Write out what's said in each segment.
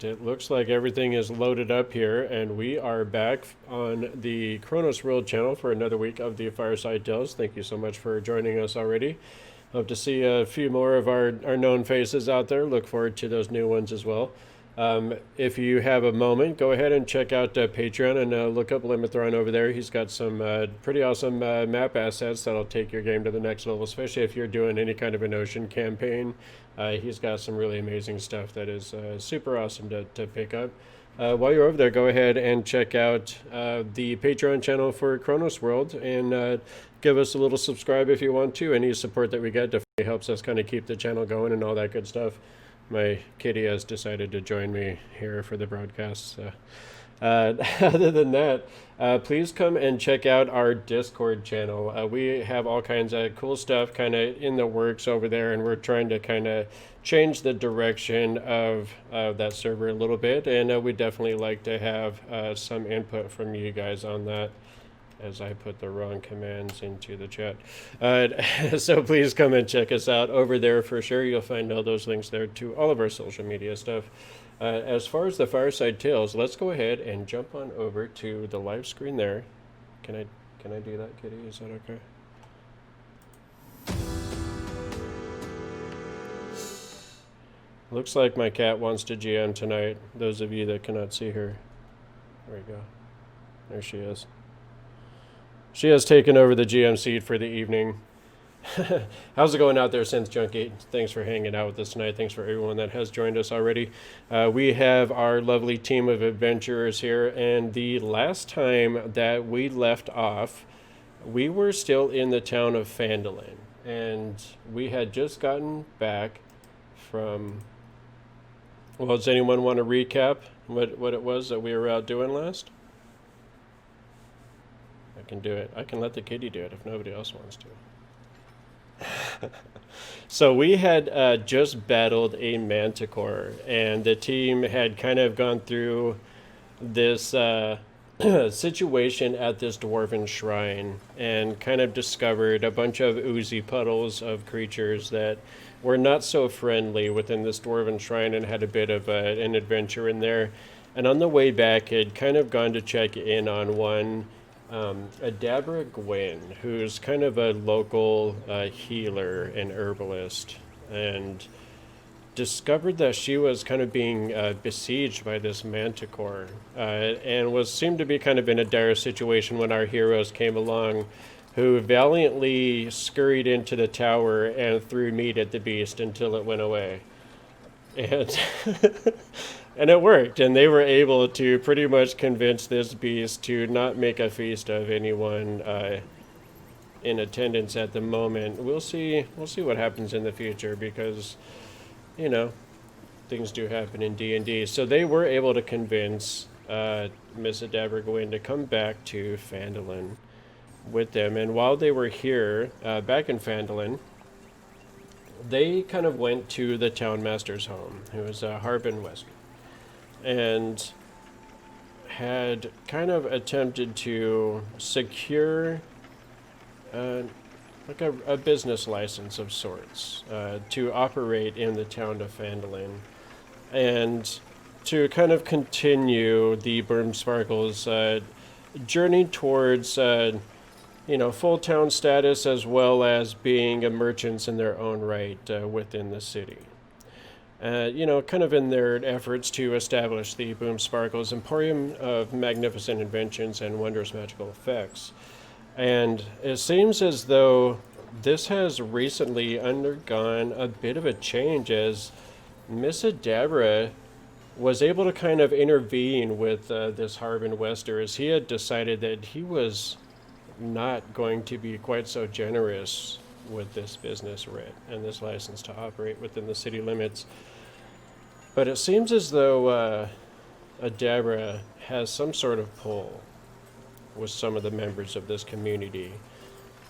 right, it looks like everything is loaded up here, and we are back on the Kronos World channel for another week of the Fireside Tales. Thank you so much for joining us already. Hope to see a few more of our known faces out there. Look forward to those new ones as well. If you have a moment, go ahead and check out Patreon and look up Limithron over there. He's got some pretty awesome map assets that'll take your game to the next level, especially if you're doing any kind of an ocean campaign. He's got some really amazing stuff that is super awesome to pick up. While you're over there, go ahead and check out the Patreon channel for Kronos World and give us a little subscribe if you want to. Any support that we get definitely helps us kind of keep the channel going and all that good stuff. My kitty has decided to join me here for the broadcast. So. Other than that, please come and check out our Discord channel. We have all kinds of cool stuff kind of in the works over there, and we're trying to kind of change the direction of that server a little bit, and we'd definitely like to have some input from you guys on that, as I put the wrong commands into the chat. So please come and check us out over there for sure. You'll find all those links there to all of our social media stuff. As far as the Fireside Tales, let's go ahead and jump on over to the live screen there. Can I do that, Kitty? Is that okay? Looks like my cat wants to GM tonight. Those of you that cannot see her. There we go. There she is. She has taken over the GM seat for the evening. How's it going out there, Synth Junkie? Thanks for hanging out with us tonight. Thanks for everyone that has joined us already. We have our lovely team of adventurers here, and the last time that we left off, we were still in the town of Phandalin, and we had just gotten back from... Well, does anyone want to recap what it was that we were out doing last? I can do it. I can let the kitty do it if nobody else wants to. So we had just battled a manticore, and the team had kind of gone through this situation at this dwarven shrine and kind of discovered a bunch of oozy puddles of creatures that were not so friendly within this dwarven shrine, and had a bit of an adventure in there. And on the way back, had kind of gone to check in on one Adabra Gwyn, who's kind of a local healer and herbalist, and discovered that she was kind of being besieged by this manticore, and seemed to be kind of in a dire situation when our heroes came along, who valiantly scurried into the tower and threw meat at the beast until it went away. And and it worked, and they were able to pretty much convince this beast to not make a feast of anyone in attendance at the moment. We'll see what happens in the future, because, you know, things do happen in D&D. So they were able to convince Miss Adabra Gwyn to come back to Phandalin with them. And while they were here, back in Phandalin, they kind of went to the town master's home, who was Harbin West, and had kind of attempted to secure like a business license of sorts to operate in the town of Phandalin, and to kind of continue the Boomsparkle's journey towards full town status, as well as being merchants in their own right within the city. Kind of in their efforts to establish the Boomsparkle's emporium of magnificent inventions and wondrous magical effects. And it seems as though this has recently undergone a bit of a change, as Miss Adabra was able to kind of intervene with this Harbin Wester, as he had decided that he was not going to be quite so generous with this business writ and this license to operate within the city limits. But it seems as though Adabra has some sort of pull with some of the members of this community,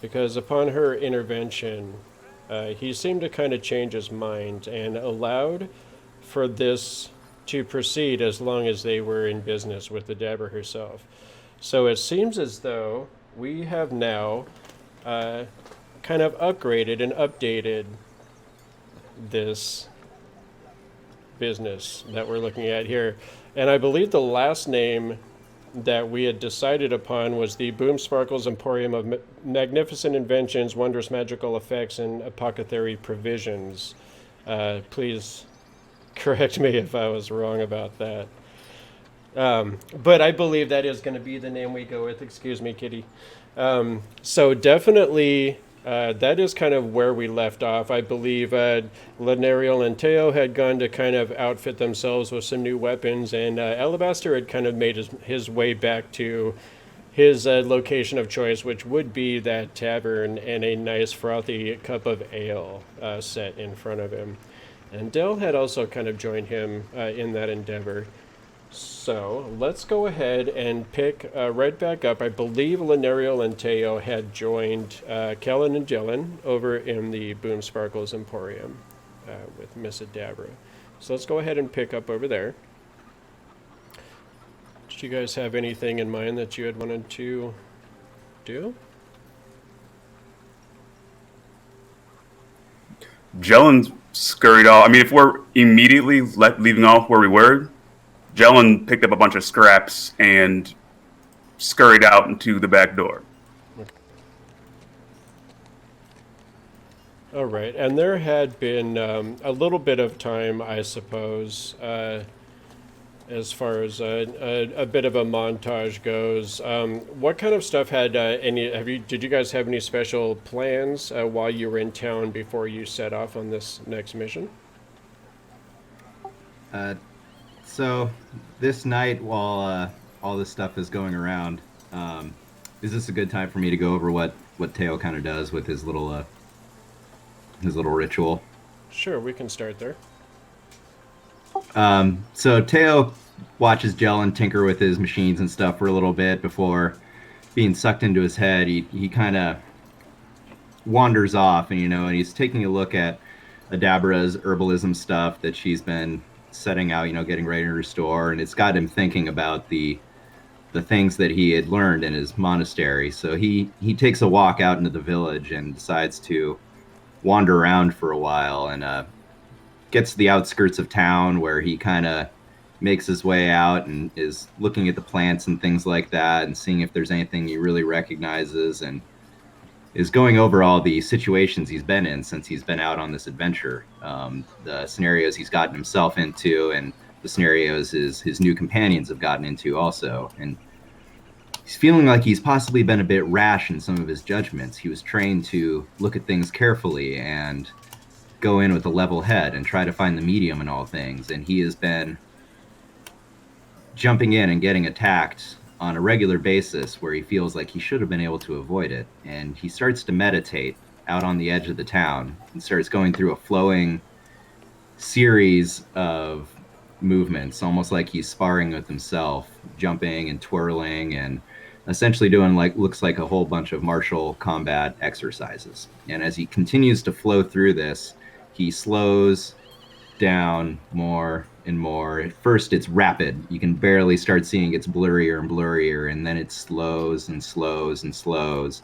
because upon her intervention, he seemed to kind of change his mind and allowed for this to proceed as long as they were in business with Adabra herself. So it seems as though we have now kind of upgraded and updated this business that we're looking at here. And I believe the last name that we had decided upon was the Boomsparkle's Emporium of Magnificent Inventions, Wondrous Magical Effects, and Apothecary Provisions. Please correct me if I was wrong about that. But I believe that is going to be the name we go with. Excuse me, kitty. So definitely, that is kind of where we left off. I believe Lenariel and Teo had gone to kind of outfit themselves with some new weapons, and Alabaster had kind of made his way back to his location of choice, which would be that tavern and a nice frothy cup of ale set in front of him. And Dell had also kind of joined him in that endeavor. So let's go ahead and pick right back up. I believe Lenariel and Teo had joined Kellen and Jellen over in the Boomsparkle's Emporium with Miss Adabra. So let's go ahead and pick up over there. Did you guys have anything in mind that you had wanted to do? Jellen scurried off. I mean, if we're immediately leaving off where we were, Jellen picked up a bunch of scraps and scurried out into the back door. All right, and there had been a little bit of time, I suppose, as far as a bit of a montage goes. What kind of stuff had did you guys have any special plans while you were in town before you set off on this next mission? So this night, while all this stuff is going around, is this a good time for me to go over what Teo kind of does with his little ritual? Sure, we can start there. So Teo watches Jellen tinker with his machines and stuff for a little bit before being sucked into his head. He kind of wanders off, and he's taking a look at Adabra's herbalism stuff that she's been setting out, getting ready to restore, and it's got him thinking about the things that he had learned in his monastery. So he takes a walk out into the village and decides to wander around for a while, and gets to the outskirts of town where he kind of makes his way out and is looking at the plants and things like that and seeing if there's anything he really recognizes, and is going over all the situations he's been in since he's been out on this adventure, the scenarios he's gotten himself into, and the scenarios his new companions have gotten into also. And he's feeling like he's possibly been a bit rash in some of his judgments. He was trained to look at things carefully and go in with a level head and try to find the medium in all things, and he has been jumping in and getting attacked on a regular basis where he feels like he should have been able to avoid it. And he starts to meditate out on the edge of the town and starts going through a flowing series of movements, almost like he's sparring with himself, jumping and twirling and essentially doing looks like a whole bunch of martial combat exercises. And as he continues to flow through this, he slows down more and more. At first it's rapid. You can barely start seeing it's blurrier and blurrier, and then it slows and slows and slows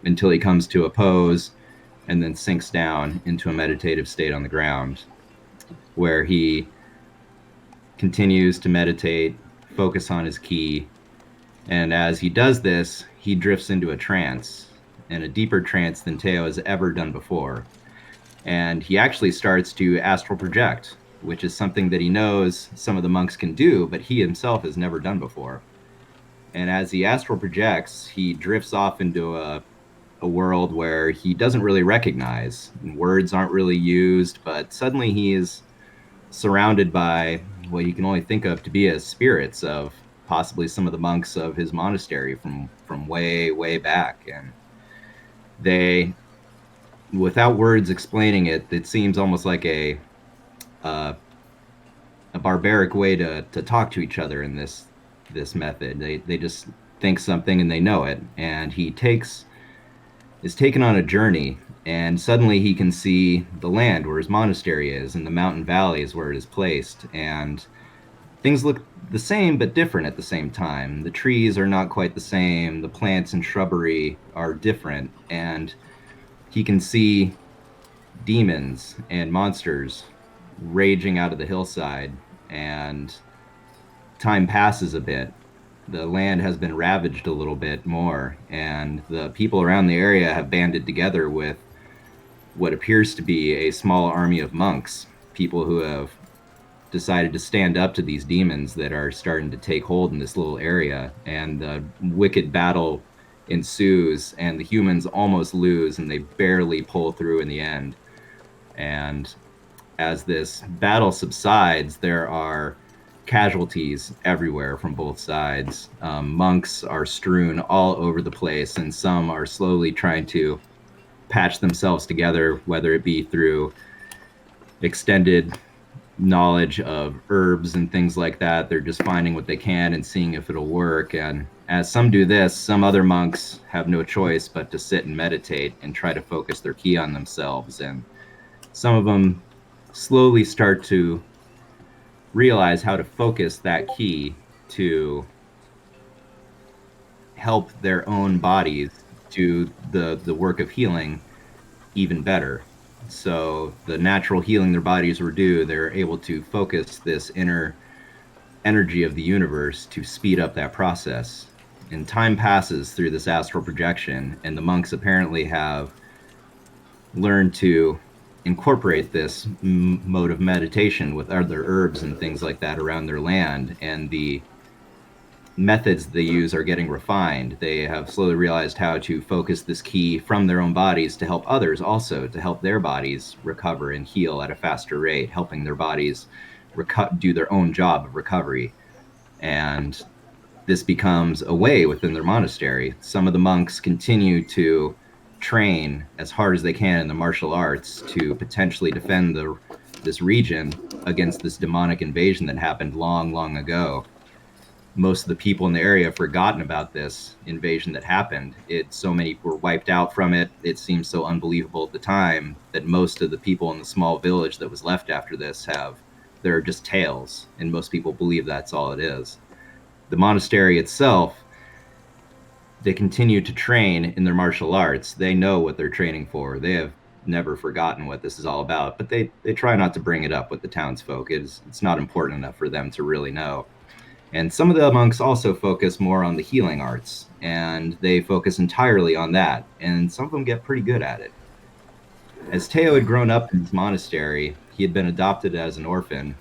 until he comes to a pose and then sinks down into a meditative state on the ground, where he continues to meditate, focus on his ki, and as he does this, he drifts into a trance, and a deeper trance than Teo has ever done before. And he actually starts to astral project, which is something that he knows some of the monks can do, but he himself has never done before. And as he astral projects, he drifts off into a world where he doesn't really recognize, and words aren't really used, but suddenly he is surrounded by what you can only think of to be as spirits of possibly some of the monks of his monastery from way, way back. And they, without words explaining it, it seems almost like a barbaric way to talk to each other in this method. They just think something and they know it. And he is taken on a journey, and suddenly he can see the land where his monastery is and the mountain valleys where it is placed. And things look the same but different at the same time. The trees are not quite the same. The plants and shrubbery are different. And he can see demons and monsters raging out of the hillside, and time passes a bit. The land has been ravaged a little bit more, and the people around the area have banded together with what appears to be a small army of monks, people who have decided to stand up to these demons that are starting to take hold in this little area. And the wicked battle ensues, and the humans almost lose, and they barely pull through in the end. And as this battle subsides, there are casualties everywhere from both sides. Monks are strewn all over the place, and some are slowly trying to patch themselves together, whether it be through extended knowledge of herbs and things like that. They're just finding what they can and seeing if it'll work. And as some do this, some other monks have no choice but to sit and meditate and try to focus their ki on themselves. And some of them slowly start to realize how to focus that ki to help their own bodies do the work of healing even better. So the natural healing their bodies were due, they're able to focus this inner energy of the universe to speed up that process. And time passes through this astral projection, and the monks apparently have learned to incorporate this mode of meditation with other herbs and things like that around their land, and the methods they use are getting refined. They have slowly realized how to focus this ki from their own bodies to help others, also to help their bodies recover and heal at a faster rate, helping their bodies do their own job of recovery. And this becomes a way within their monastery. Some of the monks continue to train as hard as they can in the martial arts to potentially defend this region against this demonic invasion that happened long, long ago. Most of the people in the area have forgotten about this invasion that happened. So many were wiped out from it. It seems so unbelievable at the time that most of the people in the small village that was left after this they're just tales, and most people believe that's all it is. The monastery itself, they continue to train in their martial arts. They know what they're training for. They have never forgotten what this is all about, but they try not to bring it up with the townsfolk. It's not important enough for them to really know. And some of the monks also focus more on the healing arts, and they focus entirely on that, and some of them get pretty good at it. As Teo had grown up in his monastery, he had been adopted as an orphan,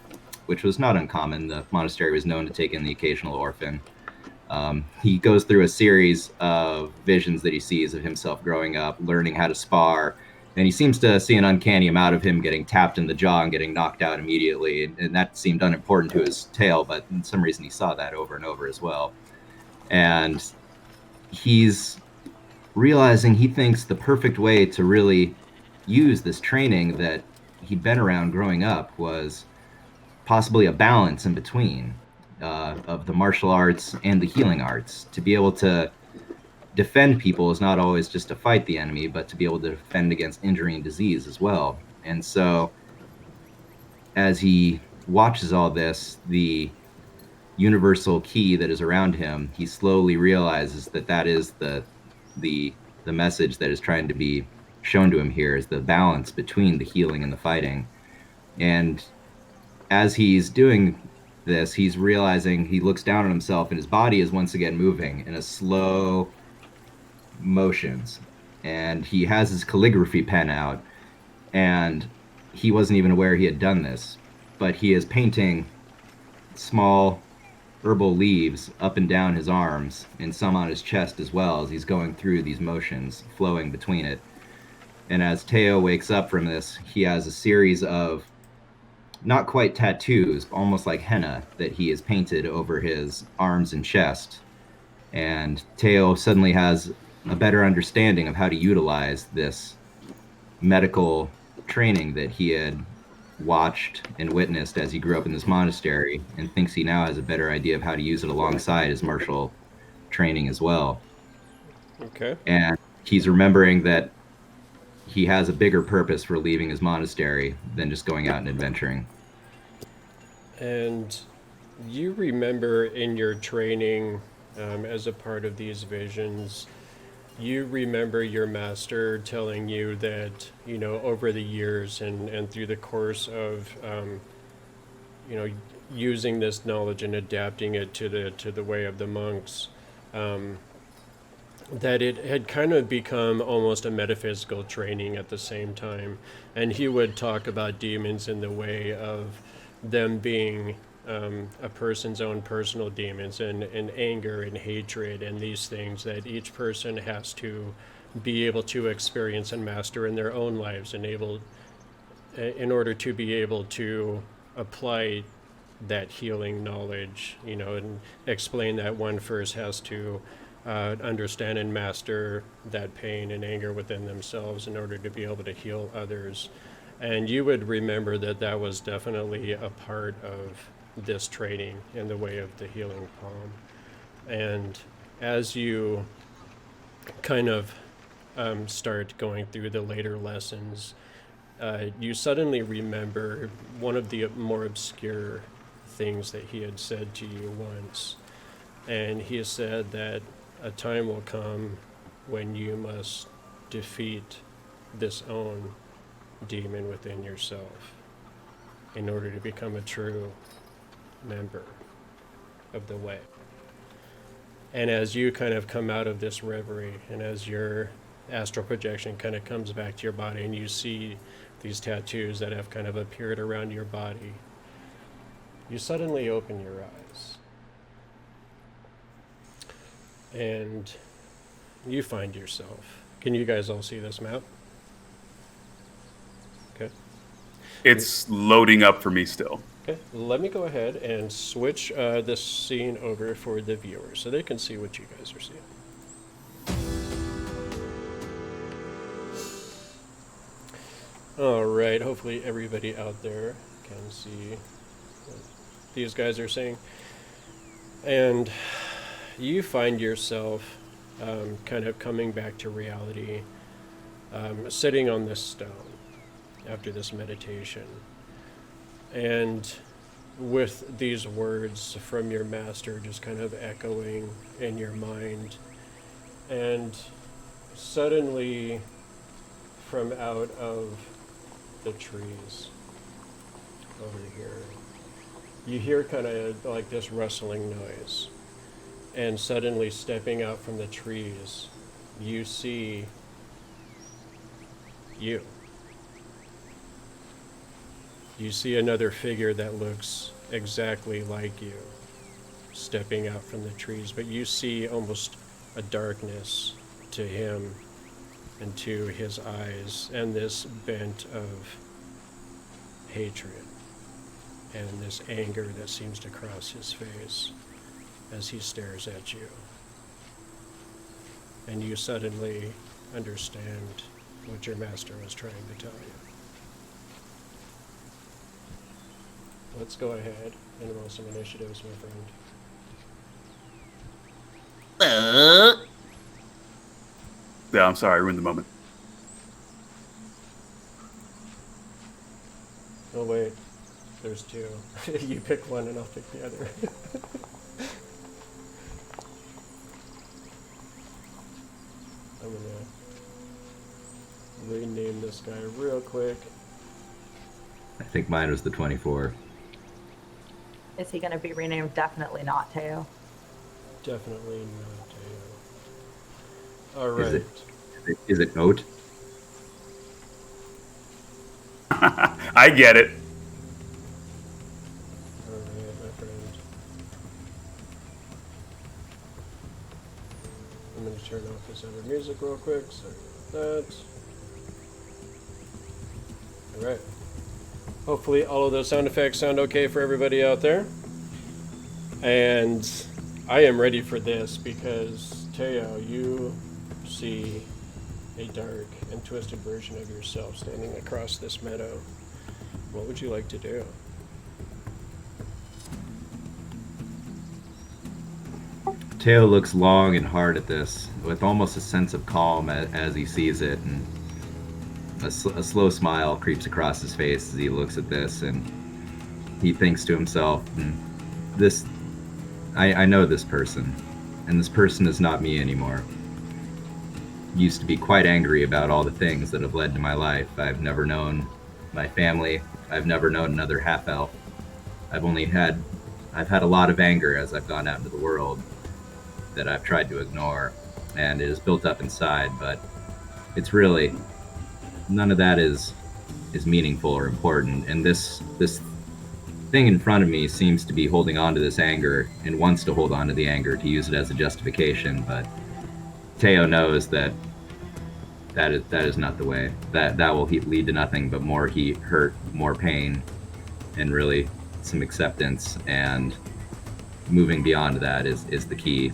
which was not uncommon. The monastery was known to take in the occasional orphan. He goes through a series of visions that he sees of himself growing up, learning how to spar, and he seems to see an uncanny amount of him getting tapped in the jaw and getting knocked out immediately, and that seemed unimportant to his tale, but for some reason he saw that over and over as well. And he's realizing he thinks the perfect way to really use this training that he'd been around growing up was possibly a balance in between of the martial arts and the healing arts. To be able to defend people is not always just to fight the enemy, but to be able to defend against injury and disease as well. And so as he watches all this, the universal ki that is around him, he slowly realizes that is the message that is trying to be shown to him here, is the balance between the healing and the fighting. And as he's doing this, he's realizing, he looks down on himself, and his body is once again moving in a slow motions, and he has his calligraphy pen out, and he wasn't even aware he had done this, but he is painting small herbal leaves up and down his arms, and some on his chest as well, as he's going through these motions, flowing between it. And as Teo wakes up from this, he has a series of not quite tattoos, almost like henna, that he has painted over his arms and chest. And Teo suddenly has a better understanding of how to utilize this medical training that he had watched and witnessed as he grew up in this monastery, and thinks he now has a better idea of how to use it alongside his martial training as well. Okay. And he's remembering that he has a bigger purpose for leaving his monastery than just going out and adventuring. And you remember in your training, as a part of these visions, you remember your master telling you that, over the years and through the course of, using this knowledge and adapting it to the way of the monks, that it had kind of become almost a metaphysical training at the same time. And he would talk about demons in the way of them being a person's own personal demons, and anger and hatred and these things that each person has to be able to experience and master in their own lives, and in order to be able to apply that healing knowledge, and explain that one first has to understand and master that pain and anger within themselves in order to be able to heal others. And you would remember that that was definitely a part of this training in the way of the healing palm. And as you kind of start going through the later lessons, you suddenly remember one of the more obscure things that he had said to you once. And he said that a time will come when you must defeat this own demon within yourself in order to become a true member of the way. And as you kind of come out of this reverie, and as your astral projection kind of comes back to your body, and you see these tattoos that have kind of appeared around your body, you suddenly open your eyes. And you find yourself. Can you guys all see this map? Okay. It's loading up for me still. Okay, let me go ahead and switch this scene over for the viewers so they can see what you guys are seeing. All right, hopefully everybody out there can see what these guys are saying. And you find yourself kind of coming back to reality, sitting on this stone after this meditation. And with these words from your master just kind of echoing in your mind. And suddenly, from out of the trees over here, you hear kind of like this rustling noise. And suddenly, stepping out from the trees, you see you. You see another figure that looks exactly like you, stepping out from the trees, but you see almost a darkness to him and to his eyes, and this bent of hatred and this anger that seems to cross his face as he stares at you. And you suddenly understand what your master was trying to tell you. Let's go ahead and roll some initiatives, my friend. Yeah, I'm sorry, I ruined the moment. Oh wait, there's two. You pick one and I'll pick the other. I'm gonna rename this guy real quick. I think mine was the 24. Is he going to be renamed? Definitely not Teo. Definitely not Teo. All right. Is it Oat? I get it. All right, my friend. I'm going to turn off this other music real quick. Sorry about that. All right. Hopefully all of those sound effects sound okay for everybody out there. And I am ready for this because, Teo, you see a dark and twisted version of yourself standing across this meadow. What would you like to do? Teo looks long and hard at this, with almost a sense of calm as he sees it, and a slow smile creeps across his face as he looks at this, and he thinks to himself, I know this person, and this person is not me anymore. used to be quite angry about all the things that have led to my life. I've never known my family. I've never known another half-elf. I've had a lot of anger as I've gone out into the world that I've tried to ignore, and it is built up inside, but it's really, none of that is meaningful or important. And this thing in front of me seems to be holding on to this anger and wants to hold on to the anger to use it as a justification, but Teo knows that is not the way. That will lead to nothing but more heat, hurt, more pain, and really some acceptance, and moving beyond that is the key.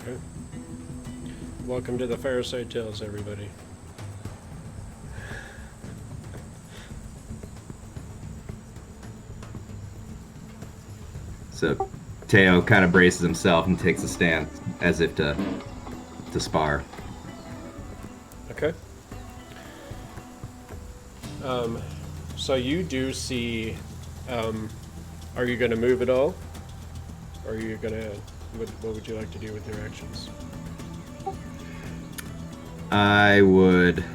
Okay. Welcome to the Fireside Tales, everybody. So Teo kind of braces himself and takes a stance as if to spar. Okay. So you do see, are you going to move at all? Or are you going to, what would you like to do with your actions? I would...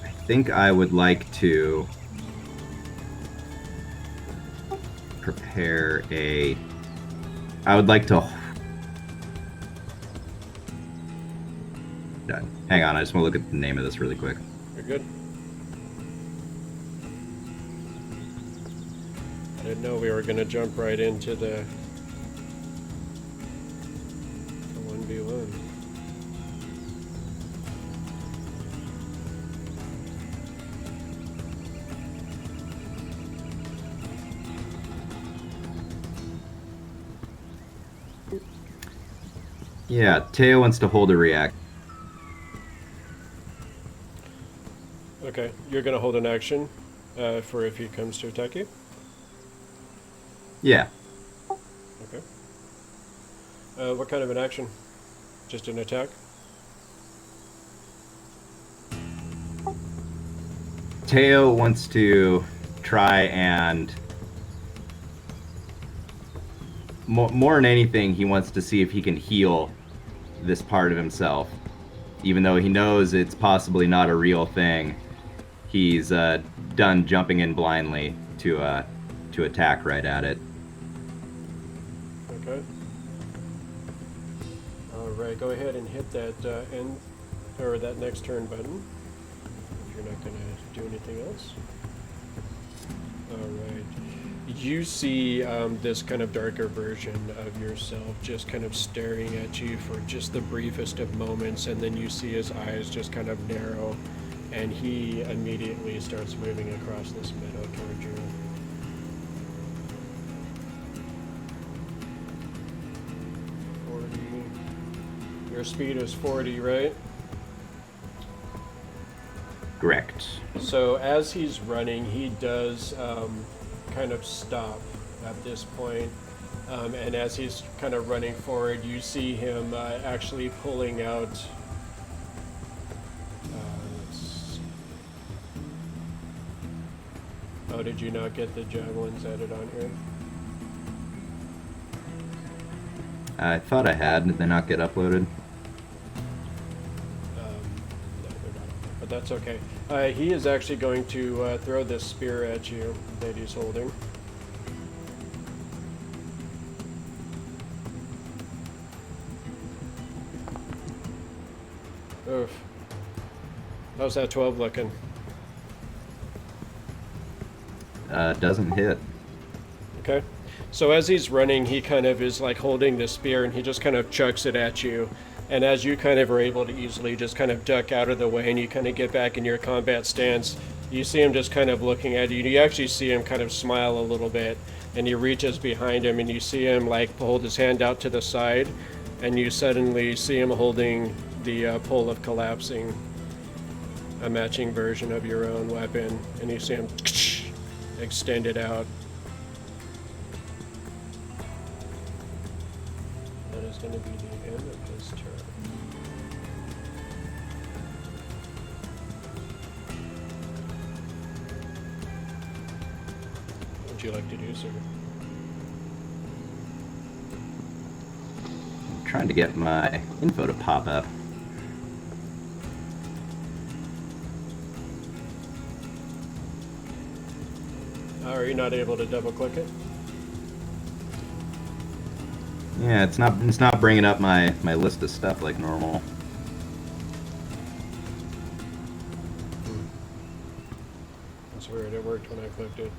I think I would like to prepare a... I would like to... Hang on, I just want to look at the name of this really quick. You're good. I didn't know we were going to jump right into the 1v1. Yeah, Teo wants to hold a react. Okay, you're going to hold an action for if he comes to attack you? Yeah. Okay. What kind of an action? Just an attack? Teo wants to try and... More than anything, he wants to see if he can heal this part of himself. Even though he knows it's possibly not a real thing, he's done jumping in blindly to attack right at it. Okay. Alright, go ahead and hit that end, or that next turn button, if you're not going to do anything else. Alright. You see this kind of darker version of yourself just kind of staring at you for just the briefest of moments, and then you see his eyes just kind of narrow, and he immediately starts moving across this meadow toward you. Your speed is 40, right? Correct. So as he's running, he does kind of stop at this point. And as he's kind of running forward, you see him actually pulling out... oh, did you not get the javelins added on here? I thought I had. Did they not get uploaded? No, they're not. But that's okay. He is actually going to throw this spear at you that he's holding. Oof. How's that 12 looking? Doesn't hit. Okay. So as he's running, he kind of is like holding the spear, and he just kind of chucks it at you. And as you kind of are able to easily just kind of duck out of the way and you kind of get back in your combat stance, you see him just kind of looking at you. You actually see him kind of smile a little bit, and he reaches behind him and you see him like hold his hand out to the side, and you suddenly see him holding the pole of collapsing, a matching version of your own weapon, and you see him extend it out. That is going to be the end of his turn. would you like to do, sir? I'm trying to get my info to pop up. Are you not able to double click it? Yeah, it's not bringing up my list of stuff like normal. That's weird. It worked when I clicked it.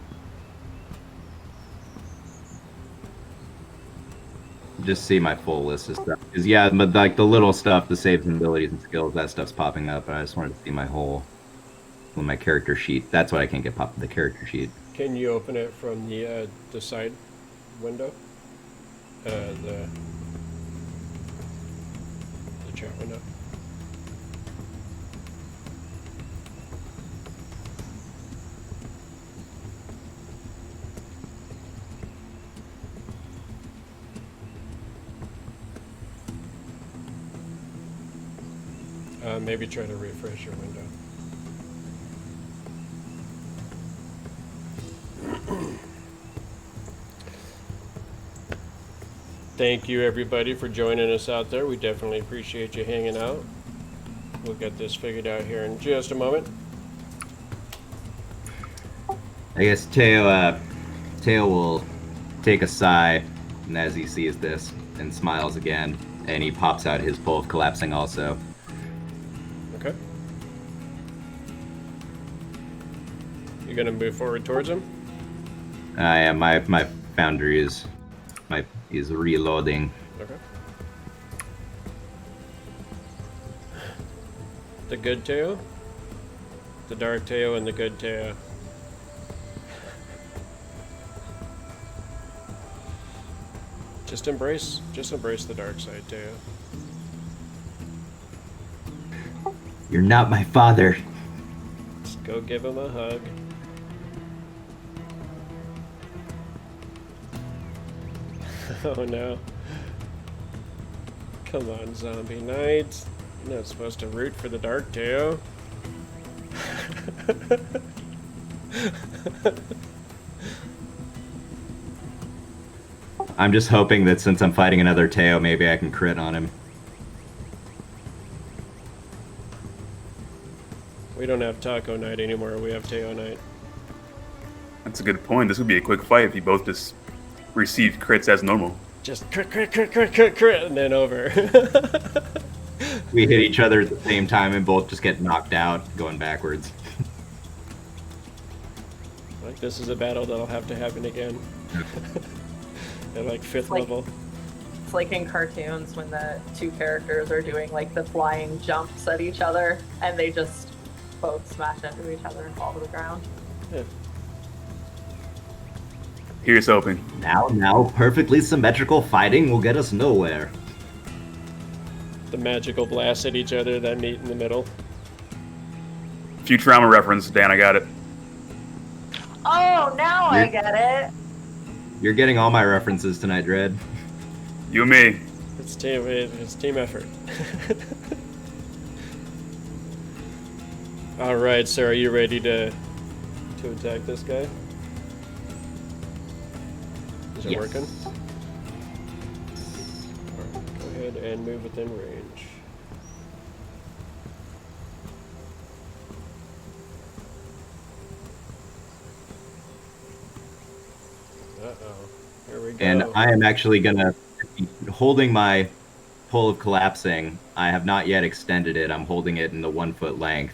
Just see my full list of stuff. 'Cause yeah, but like the little stuff, the saves and abilities and skills, that stuff's popping up. But I just wanted to see my my character sheet. That's what I can't get popped. The character sheet. Can you open it from the side window? The chat window. Maybe try to refresh your window. Thank you everybody for joining us out there. We definitely appreciate you hanging out. We'll get this figured out here in just a moment. I guess Teo will take a sigh, and as he sees this, and smiles again, and he pops out his pole of collapsing also. Okay. You gonna move forward towards him? Yeah, my foundry is reloading. Okay. The good Teo? The dark Teo and the good Teo. Just embrace the dark side, Teo. You're not my father. Just go give him a hug. Oh no. Come on, Zombie Knight. You're not supposed to root for the dark Teo. I'm just hoping that since I'm fighting another Teo, maybe I can crit on him. We don't have Taco Night anymore, we have Teo Night. That's a good point. This would be a quick fight if you both just received crits as normal. Just crit, and then over. We hit each other at the same time and both just get knocked out, going backwards. Like, this is a battle that'll have to happen again. At like 5th level. It's like in cartoons when the two characters are doing like the flying jumps at each other and they just both smash into each other and fall to the ground. Yeah. Here's hoping. Now, perfectly symmetrical fighting will get us nowhere. The magical blasts at each other that meet in the middle. Futurama reference, Dan, I got it. Oh, now I get it. You're getting all my references tonight, Dread. You and me. It's team effort. All right, so are you ready to attack this guy? Is it Yes. working? All right, go ahead and move within range. Uh-oh. Here we go. And I am actually gonna, holding my pole of collapsing, I have not yet extended it. I'm holding it in the 1 foot length.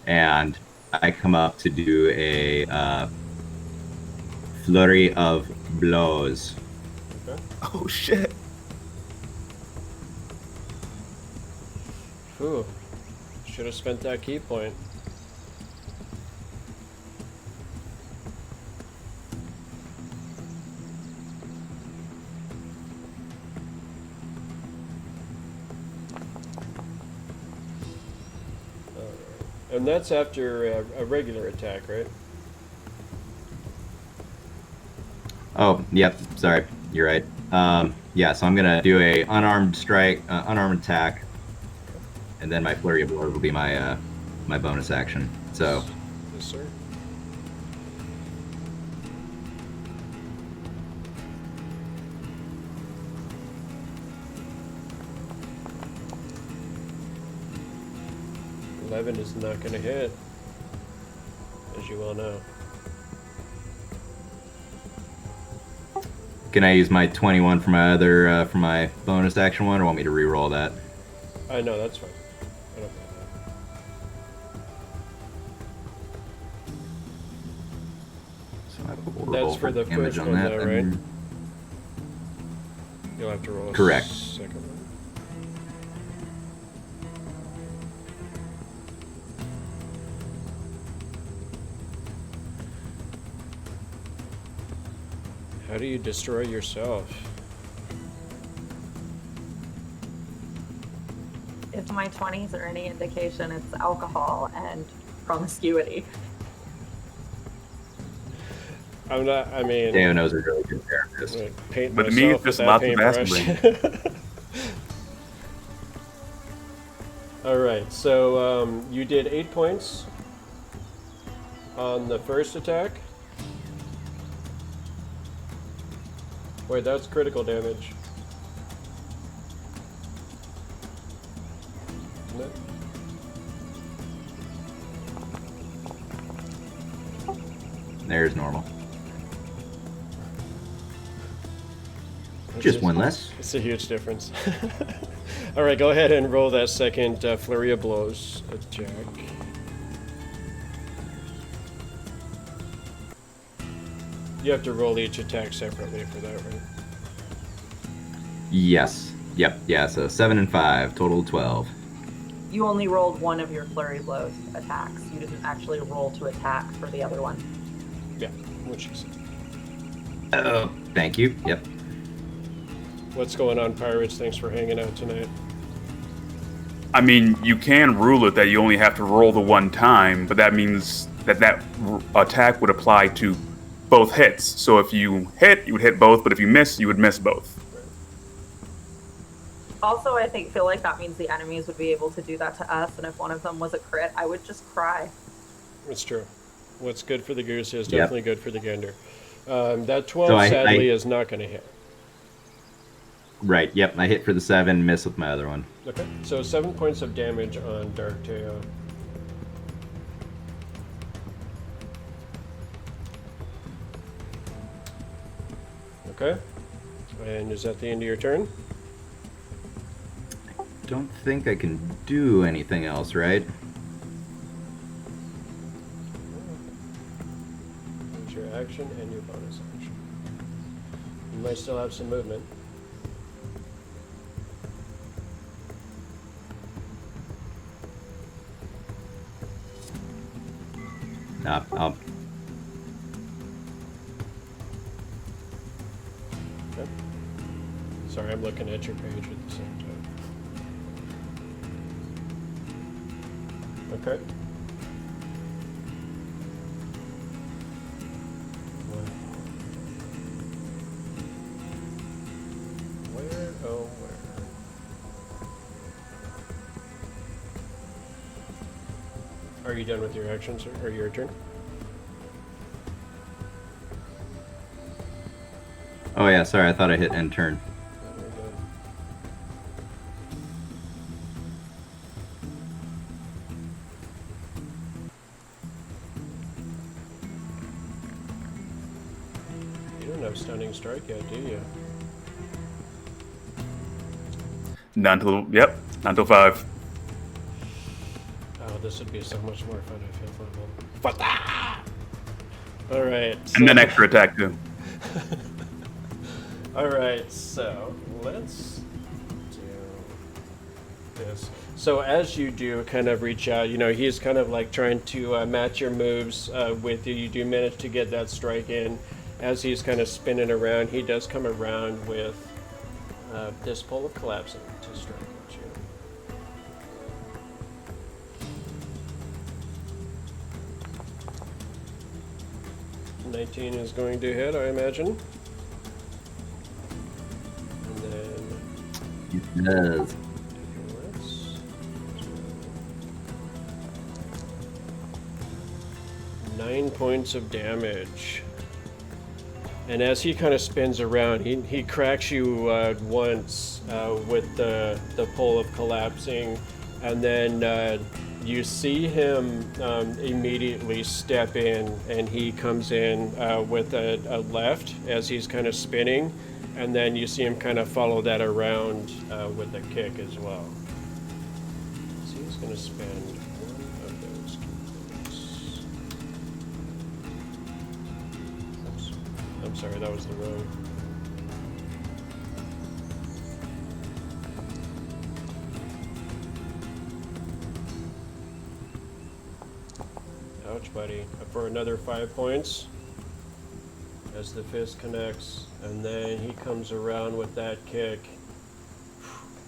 And I come up to do a flurry of blows. Okay. Oh, shit. Whew. Should have spent that key point. And that's after a regular attack, right? Oh, yep. Sorry, you're right. Yeah, so I'm gonna do a unarmed strike, unarmed attack, and then my flurry of blows will be my my bonus action. So Yes, sir. 11 is not going to hit, as you well know. Can I use my 21 for my other for my bonus action one, or want me to re-roll that? I know, that's fine. I don't mind that. So I will That's roll for the damage first on one, that. though, then. right? You'll have to roll a Correct. second one. How do you destroy yourself? If my 20s are any indication, it's alcohol and promiscuity. I'm not, I mean... Dano is a really good therapist. I'm gonna paint But to me, myself it's with just that lots of paintbrush. Alright, so you did 8 points on the first attack. Wait, that's critical damage. Isn't it? There's normal. Just one less. It's a huge difference. Alright, go ahead and roll that second flurry of blows attack. You have to roll each attack separately for that, right? Yes. Yep. Yeah. So 7 and 5, total 12. You only rolled one of your flurry blows attacks. You didn't actually roll to attack for the other one. Yeah, what she said. Oh, thank you. Yep. What's going on, Pirates? Thanks for hanging out tonight. I mean, you can rule it that you only have to roll the one time, but that means that attack would apply to both hits. So if you hit, you would hit both, but if you miss, you would miss both. Also, I feel like that means the enemies would be able to do that to us, and if one of them was a crit, I would just cry. It's true. What's good for the goose is Yep. definitely good for the gander. That 12 So sadly is not going to hit. Right. Yep. I hit for the 7, miss with my other one. Okay, so 7 points of damage on Dark Teo. Okay, and is that the end of your turn? Don't think I can do anything else, right? There's your action and your bonus action. You might still have some movement. No, I'll. Okay. Sorry, I'm looking at your page at the same time. Okay. Where? Oh, where? Are you done with your actions or your turn? Oh yeah, sorry. I thought I hit end turn. Very good. You don't have stunning strike yet, do you? Not until 5. Oh, this would be so much more fun if you level. All right. And then extra attack too. All right, so let's do this. So as you do kind of reach out, he's kind of like trying to match your moves with you. You do manage to get that strike in. As he's kind of spinning around, he does come around with this pole of collapsing to strike at you. $19 is going to hit, I imagine. And then It does. let's do 9 points of damage. And as he kind of spins around, he cracks you once with the pole of collapsing, and then you see him immediately step in, and he comes in with a left as he's kind of spinning, and then you see him kind of follow that around with a kick as well. So he's going to spend one of those points. Oops. I'm sorry, that was the wrong. Ouch, buddy. For another 5 points as the fist connects, and then he comes around with that kick,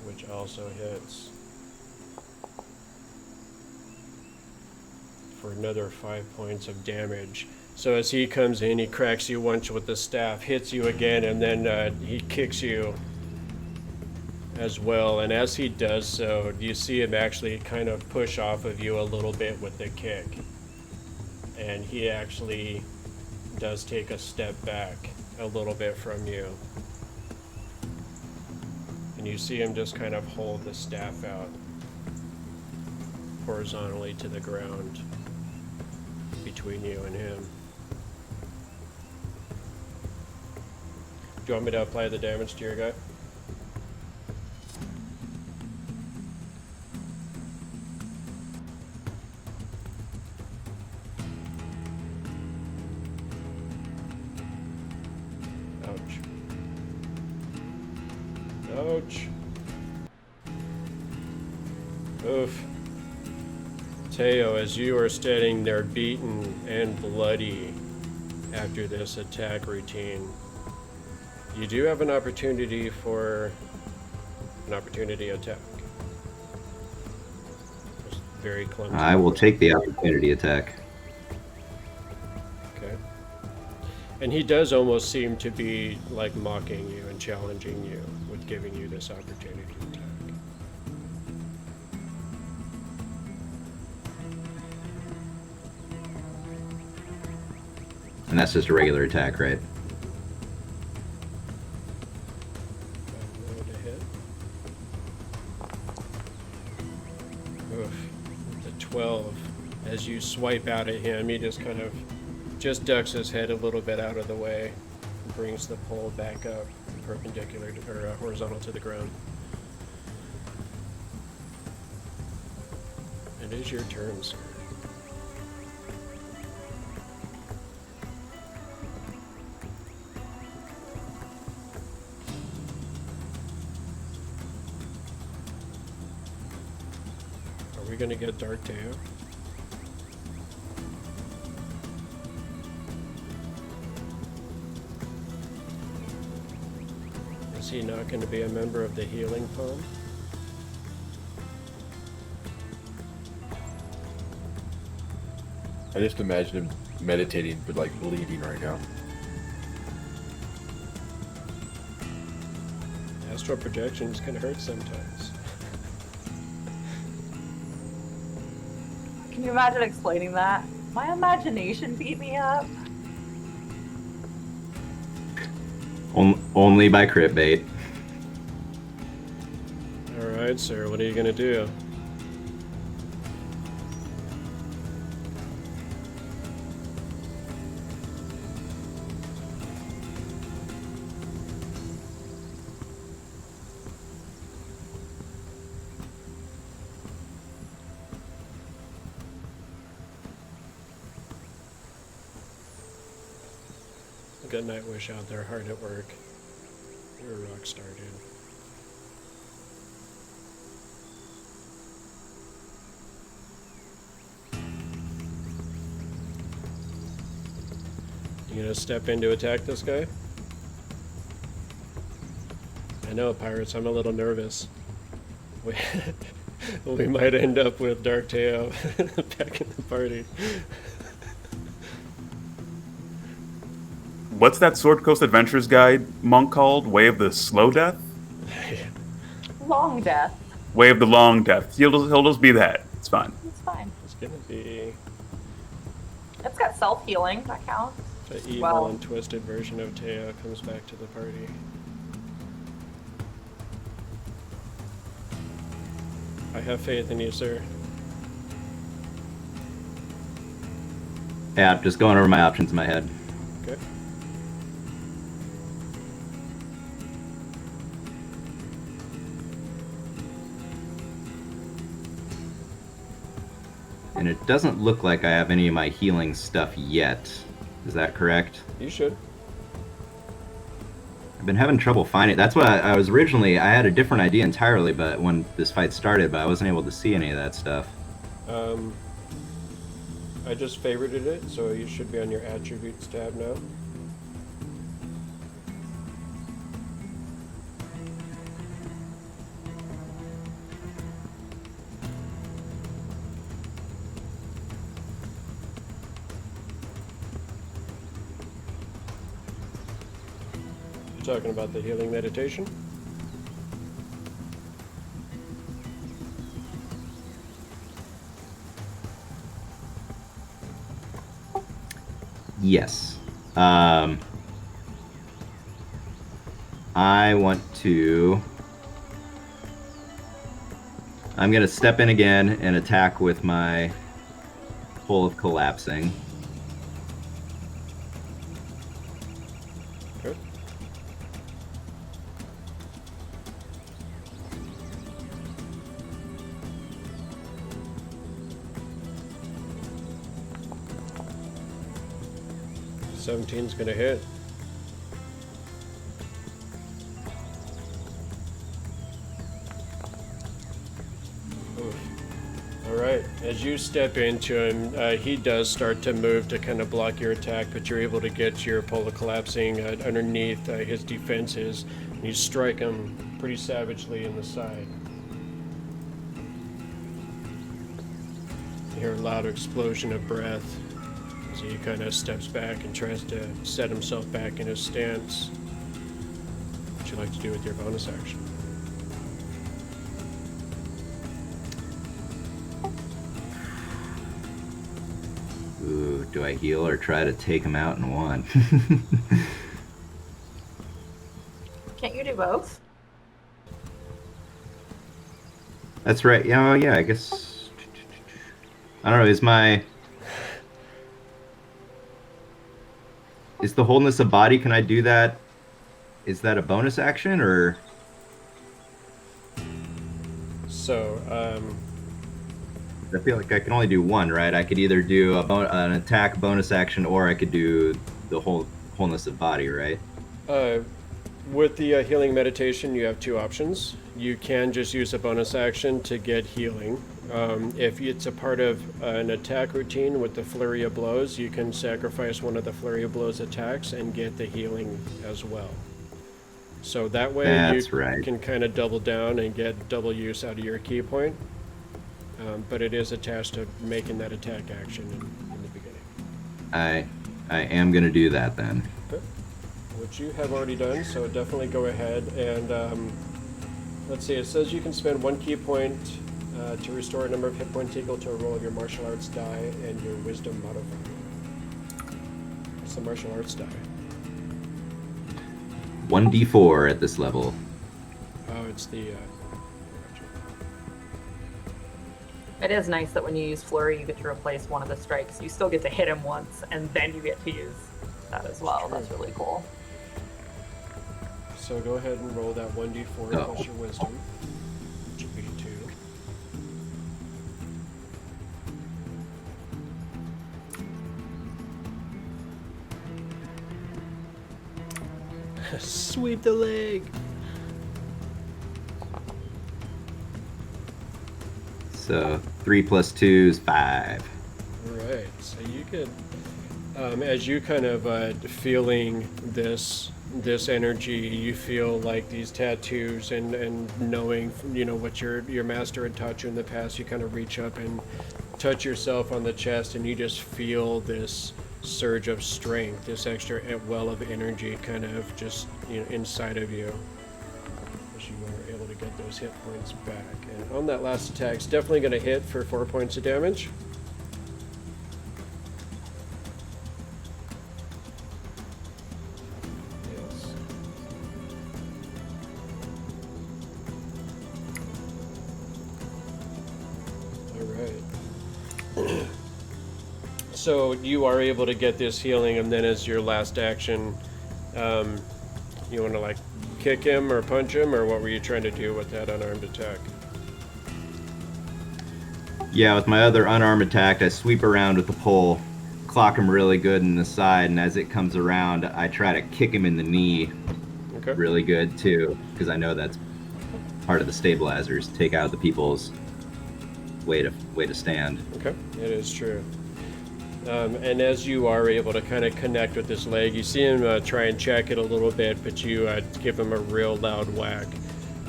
which also hits for another 5 points of damage. So as he comes in, he cracks you once with the staff, hits you again, and then he kicks you as well. And as he does so, you see him actually kind of push off of you a little bit with the kick. And he actually does take a step back a little bit from you. And you see him just kind of hold the staff out horizontally to the ground between you and him. Do you want me to apply the damage to your guy? Ouch. Oof. Teo, as you are standing there beaten and bloody after this attack routine, you do have an opportunity for an opportunity attack. Just very clumsy. I will take the opportunity attack. Okay. And he does almost seem to be like mocking you and challenging you with giving you this opportunity attack. And that's just a regular attack, right? Roll to hit. Oof. The 12. As you swipe out at him, he just kind of just ducks his head a little bit out of the way and brings the pole back up perpendicular to, or horizontal to the ground. It is your turn, sir. Are we gonna get Dark Teo? Is he not going to be a member of the healing palm? I just imagine him meditating but like bleeding right now. Astral projections can hurt sometimes. Can you imagine explaining that? My imagination beat me up. Only by crit bait. Alright, sir, what are you gonna do? Got Nightwish out there hard at work. You're a rock star, dude. You gonna step in to attack this guy? I know, Pirates, I'm a little nervous. We might end up with Dark Teo back in the party. What's that Sword Coast Adventures guide monk called? Way of the Slow Death? Long death. Way of the Long Death. He'll just be that. It's fine. It's fine. It's gonna be It's got self-healing. That counts. the evil Well- and twisted version of Teo comes back to the party. I have faith in you, sir. Yeah, just going over my options in my head. Okay. And it doesn't look like I have any of my healing stuff yet. Is that correct? You should. I've been having trouble finding. That's what I was originally. I had a different idea entirely, but when this fight started, but I wasn't able to see any of that stuff. I just favorited it, so you should be on your attributes tab now. You're talking about the healing meditation? Yes. I want to. I'm going to step in again and attack with my Pull of Collapsing. Okay. Seventeen's gonna hit. All right, as you step into him, he does start to move to kind of block your attack, but you're able to get your polar collapsing underneath his defenses, and you strike him pretty savagely in the side. You hear a loud explosion of breath as he kind of steps back and tries to set himself back in his stance. What would you like to do with your bonus action? Ooh, do I heal or try to take him out in one? Can't you do both? That's right. Yeah, well, yeah, I guess. I don't know. Is the wholeness of body? Can I do that? Is that a bonus action or? So, I feel like I can only do one, right? I could either do an attack bonus action, or I could do the wholeness of body, right? with the healing meditation, you have two options. You can just use a bonus action to get healing. If it's a part of an attack routine with the flurry of blows, you can sacrifice one of the flurry of blows attacks and get the healing as well. So that way you can kind of double down and get double use out of your key point. But it is attached to making that attack action in the beginning. I am going to do that then. Okay. Which you have already done, so definitely go ahead and let's see, it says you can spend one key point to restore a number of hit points equal to a roll of your martial arts die and your wisdom modifier. What's the martial arts die? 1d4 at this level. Oh, it's the... It is nice that when you use Flurry, you get to replace one of the strikes. You still get to hit him once, and then you get to use that as well. That's really cool. So go ahead and roll that 1d4 plus your wisdom, which will be 2. Sweep the leg! So 3 plus 2 is 5. Alright, so you could, as you kind of feeling this energy, you feel like these tattoos and knowing, you know, what your master had taught you in the past, you kind of reach up and touch yourself on the chest and you just feel this surge of strength, this extra well of energy kind of just, you know, inside of you. You are able to get those hit points back. And on that last attack, it's definitely going to hit for 4 points of damage. Yes. All right. So you are able to get this healing, and then as your last action, you want to like kick him or punch him, or what were you trying to do with that unarmed attack? Yeah, with my other unarmed attack, I sweep around with the pole, clock him really good in the side, and as it comes around, I try to kick him in the knee Okay. really good too, because I know that's part of the stabilizers. Take out the people's way to stand. Okay, it is true. And as you are able to kind of connect with this leg, you see him try and check it a little bit, but you give him a real loud whack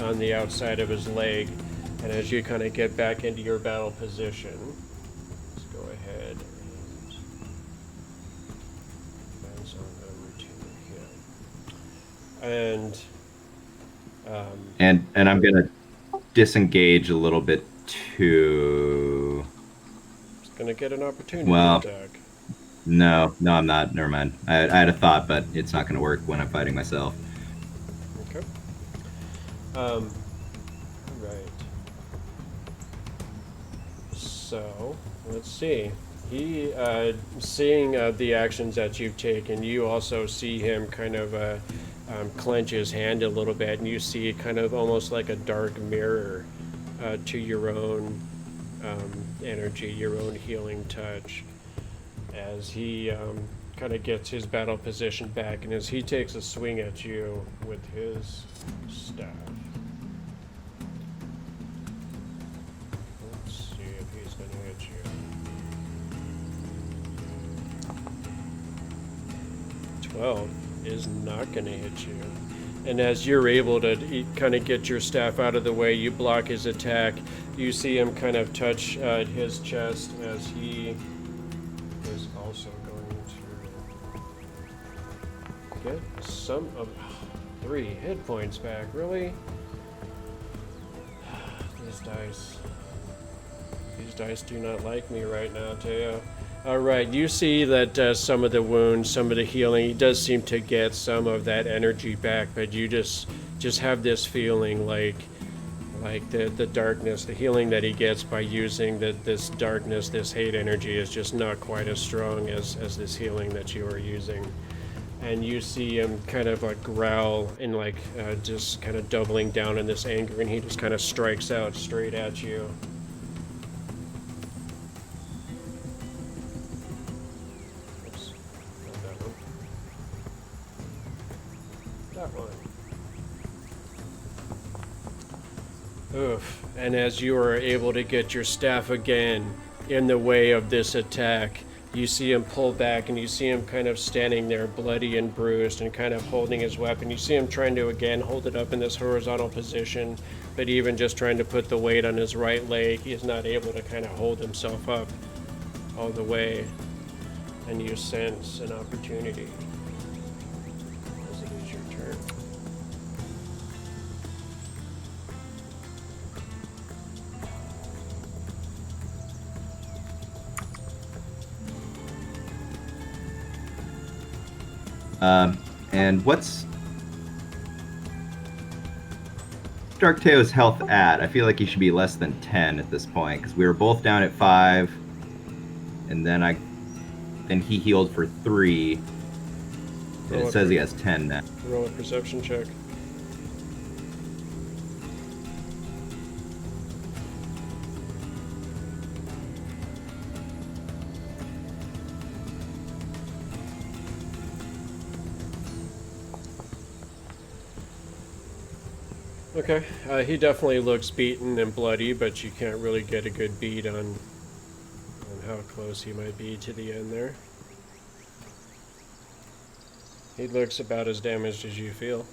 on the outside of his leg. And as you kind of get back into your battle position, let's go ahead and depends on the routine here. And I'm gonna disengage a little bit too. It's gonna get an opportunity attack. No, I'm not. Never mind. I had a thought, but it's not gonna work when I'm fighting myself. Okay. Right. So let's see. He, seeing the actions that you've taken, you also see him kind of clench his hand a little bit, and you see kind of almost like a dark mirror to your own energy, your own healing touch, as he kind of gets his battle position back, and as he takes a swing at you with his staff. Let's see if he's going to hit you. 12 is not going to hit you. And as you're able to kind of get your staff out of the way, you block his attack. You see him kind of touch his chest as he is also going to get some of 3 hit points back. Really? These dice do not like me right now, Teo. Alright, you see that some of the wounds, some of the healing, he does seem to get some of that energy back, but you just have this feeling like the darkness, the healing that he gets by using this darkness, this hate energy is just not quite as strong as this healing that you are using. And you see him kind of like growl and like just kind of doubling down in this anger, and he just kind of strikes out straight at you. Oops, not that one. That one. Oof. And as you are able to get your staff again in the way of this attack, you see him pull back, and you see him kind of standing there bloody and bruised and kind of holding his weapon. You see him trying to again hold it up in this horizontal position, but even just trying to put the weight on his right leg, he is not able to kind of hold himself up all the way. And you sense an opportunity as it is your turn. And what's Dark Teo's health at? I feel like he should be less than 10 at this point, because we were both down at 5, and then he healed for 3. And it says he has 10 now. Roll a perception check. Okay, he definitely looks beaten and bloody, but you can't really get a good beat on how close he might be to the end there. He looks about as damaged as you feel.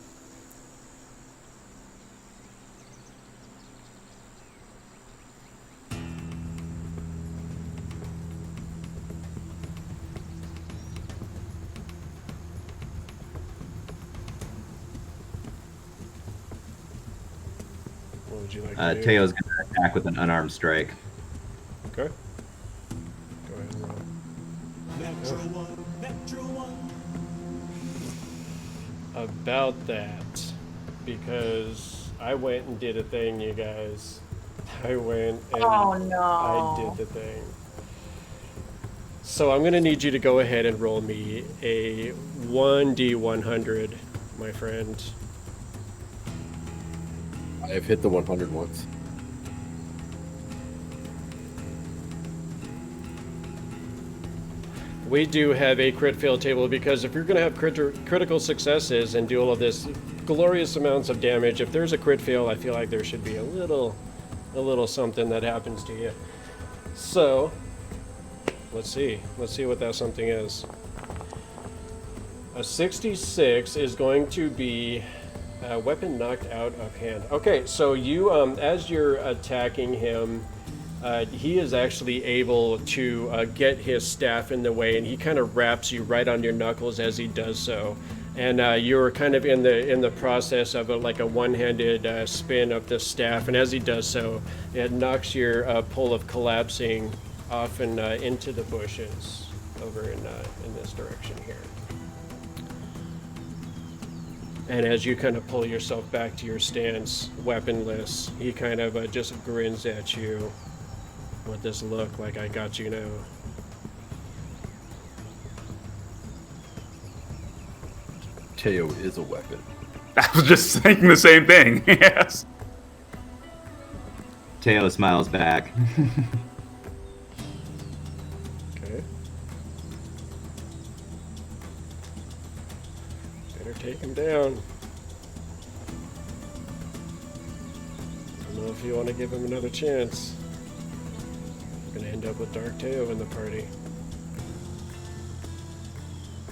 What would you like to do? Teo's going to attack with an unarmed strike. Okay. Go ahead and roll. Metro One, Metro One. About that, because I went and did a thing, you guys. I went and Oh no. I did the thing. So I'm going to need you to go ahead and roll me a 1d100, my friend. I have hit the 100 once. We do have a crit fail table because if you're going to have critical successes and do all of this glorious amounts of damage, if there's a crit fail, I feel like there should be a little something that happens to you. So, let's see what that something is. A 66 is going to be a weapon knocked out of hand. Okay, so you, as you're attacking him, he is actually able to get his staff in the way, and he kind of wraps you right on your knuckles as he does so. And you're kind of in the process of like a one-handed spin of the staff, and as he does so, it knocks your pole of collapsing off and into the bushes over in this direction here. And as you kind of pull yourself back to your stance, weaponless, he kind of just grins at you with this look like, I got you now. Teo is a weapon. I was just thinking the same thing. Yes. Teo smiles back. Okay. Better take him down. I don't know if you want to give him another chance. We're gonna end up with Dark Teo in the party.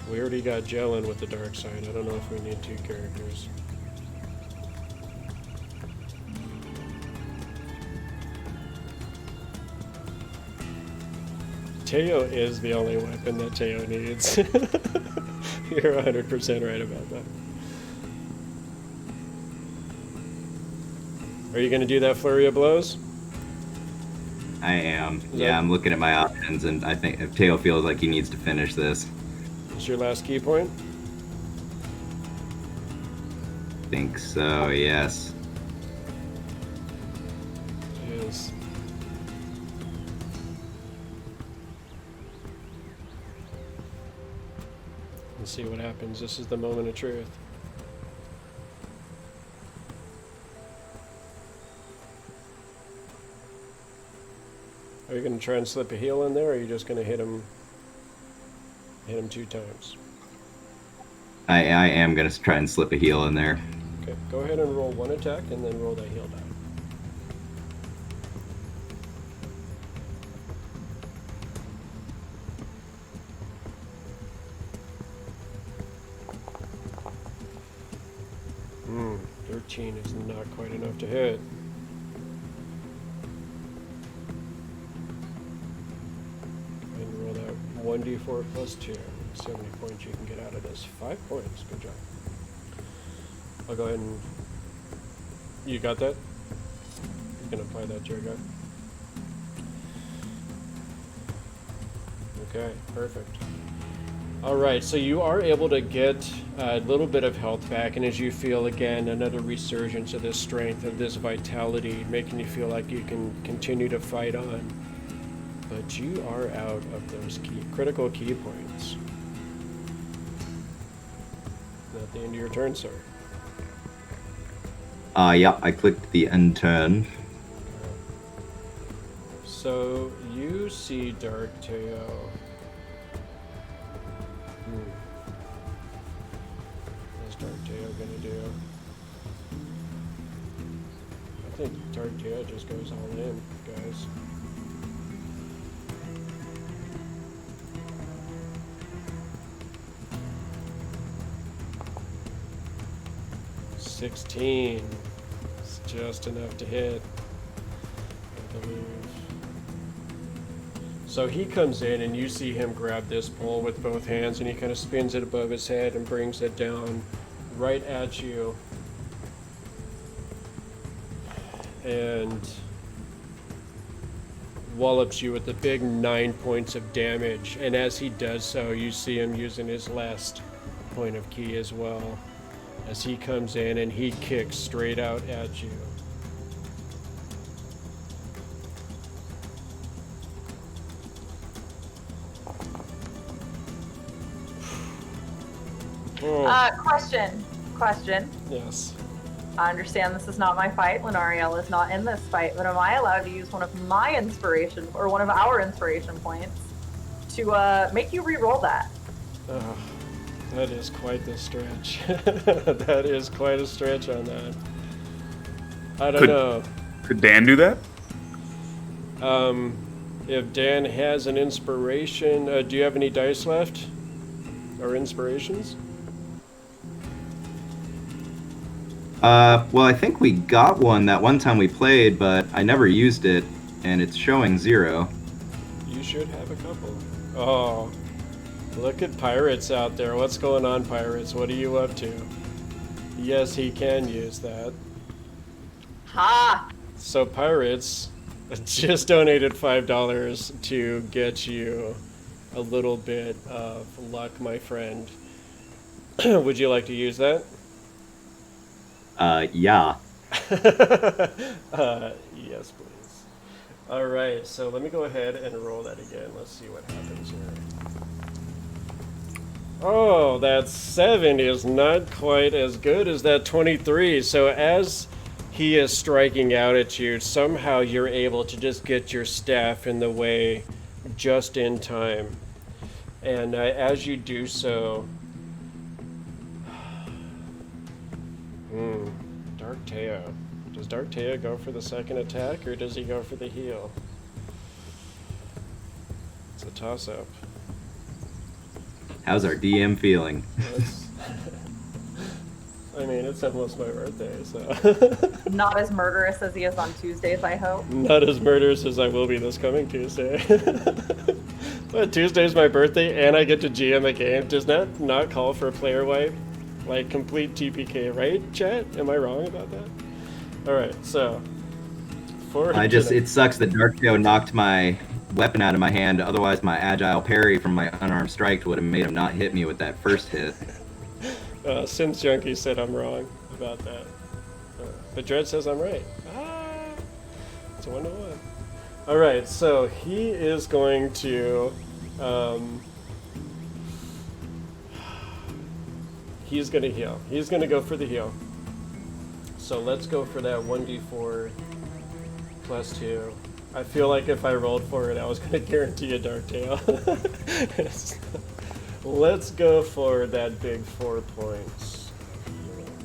We already got Jellen with the dark side. I don't know if we need two characters. Teo is the only weapon that Teo needs. You're 100% right about that. Are you going to do that flurry of blows? I am. Yeah, I'm looking at my options, and I think if Teo feels like he needs to finish this. Is your last key point? I think so, yes. It is. Let's see what happens. This is the moment of truth. Are you going to try and slip a heal in there, or are you just going to hit him 2 times? I am going to try and slip a heal in there. Okay, go ahead and roll 1 attack and then roll that heal die. Hmm, 13 is not quite enough to hit. And roll that 1d4 plus 2. See how many points you can get out of this. 5 points. Good job. I'll go ahead and... You got that? You can apply that to your guy. Okay, perfect. Alright, so you are able to get a little bit of health back, and as you feel again another resurgence of this strength, of this vitality, making you feel like you can continue to fight on. But you are out of those critical key points. At the end of your turn, sir. Yeah, I clicked the end turn. So you see Dark Teo. What's Dark Teo gonna do? I think Dark Teo just goes all in, guys. $16. It's just enough to hit, I believe. So he comes in and you see him grab this pole with both hands, and he kind of spins it above his head and brings it down right at you. And wallops you with the big 9 points of damage. And as he does so, you see him using his last point of key as well, as he comes in and he kicks straight out at you. Oh, Question. yes. I understand this is not my fight. Lenariel is not in this fight, but am I allowed to use one of my inspiration or one of our inspiration points to make you re-roll that? Oh, that is quite the stretch. That is quite a stretch on that. I don't know. Could Dan do that? If Dan has an inspiration, do you have any dice left? Or inspirations? Well, I think we got one that one time we played, but I never used it, and it's showing 0. You should have a couple. Oh, look at Pirates out there. What's going on, Pirates? What are you up to? Yes, he can use that. Ha! So Pirates just donated $5 to get you a little bit of luck, my friend. Would you like to use that? Yeah. Yes, please. All right, so let me go ahead and roll that again. Let's see what happens here. Oh, that 7 is not quite as good as that 23. So as he is striking out at you, somehow you're able to just get your staff in the way just in time. And as you do so, Dark Teo. Does Dark Teo go for the second attack, or does he go for the heal? It's a toss-up. How's our DM feeling? I mean, it's almost my birthday, so... Not as murderous as he is on Tuesdays, I hope. Not as murderous as I will be this coming Tuesday. But Tuesday's my birthday, and I get to GM a game. Does that not call for a player wipe? Like, complete TPK, right, chat? Am I wrong about that? Alright, so... It sucks that Dark Tail knocked my weapon out of my hand, otherwise my agile parry from my unarmed strike would have made him not hit me with that first hit. Sims Junkie said I'm wrong about that. But Dread says I'm right. It's a 1-1. Alright, so he is going to... he's going to heal. He's going to go for the heal. So let's go for that 1d4 plus 2. I feel like if I rolled for it, I was going to guarantee a Dark Tail. Let's go for that big 4 points.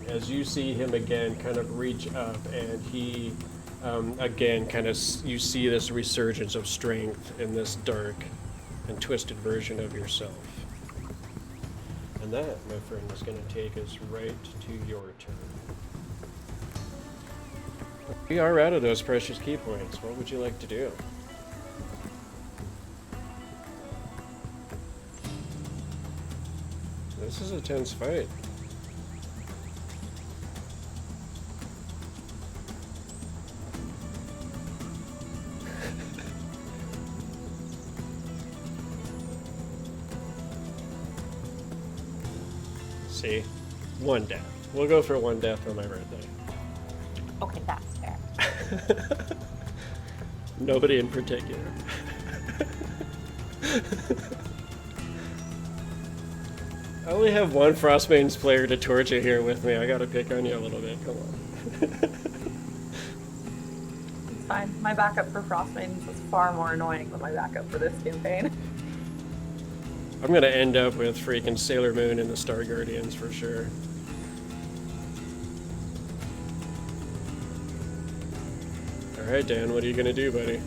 As you see him again kind of reach up, and he again kind of, you see this resurgence of strength in this dark and twisted version of yourself. And that, my friend, is going to take us right to your turn. We are out of those precious key points. What would you like to do? This is a tense fight. See? 1 death. We'll go for 1 death on my birthday. Okay, that's fair. Nobody in particular. I only have 1 Frostbane's player to torture here with me. I gotta pick on you a little bit. Come on. It's fine. My backup for Frostmaidens is far more annoying than my backup for this campaign. I'm gonna end up with freaking Sailor Moon and the Star Guardians for sure. Alright, Dan, what are you gonna do, buddy?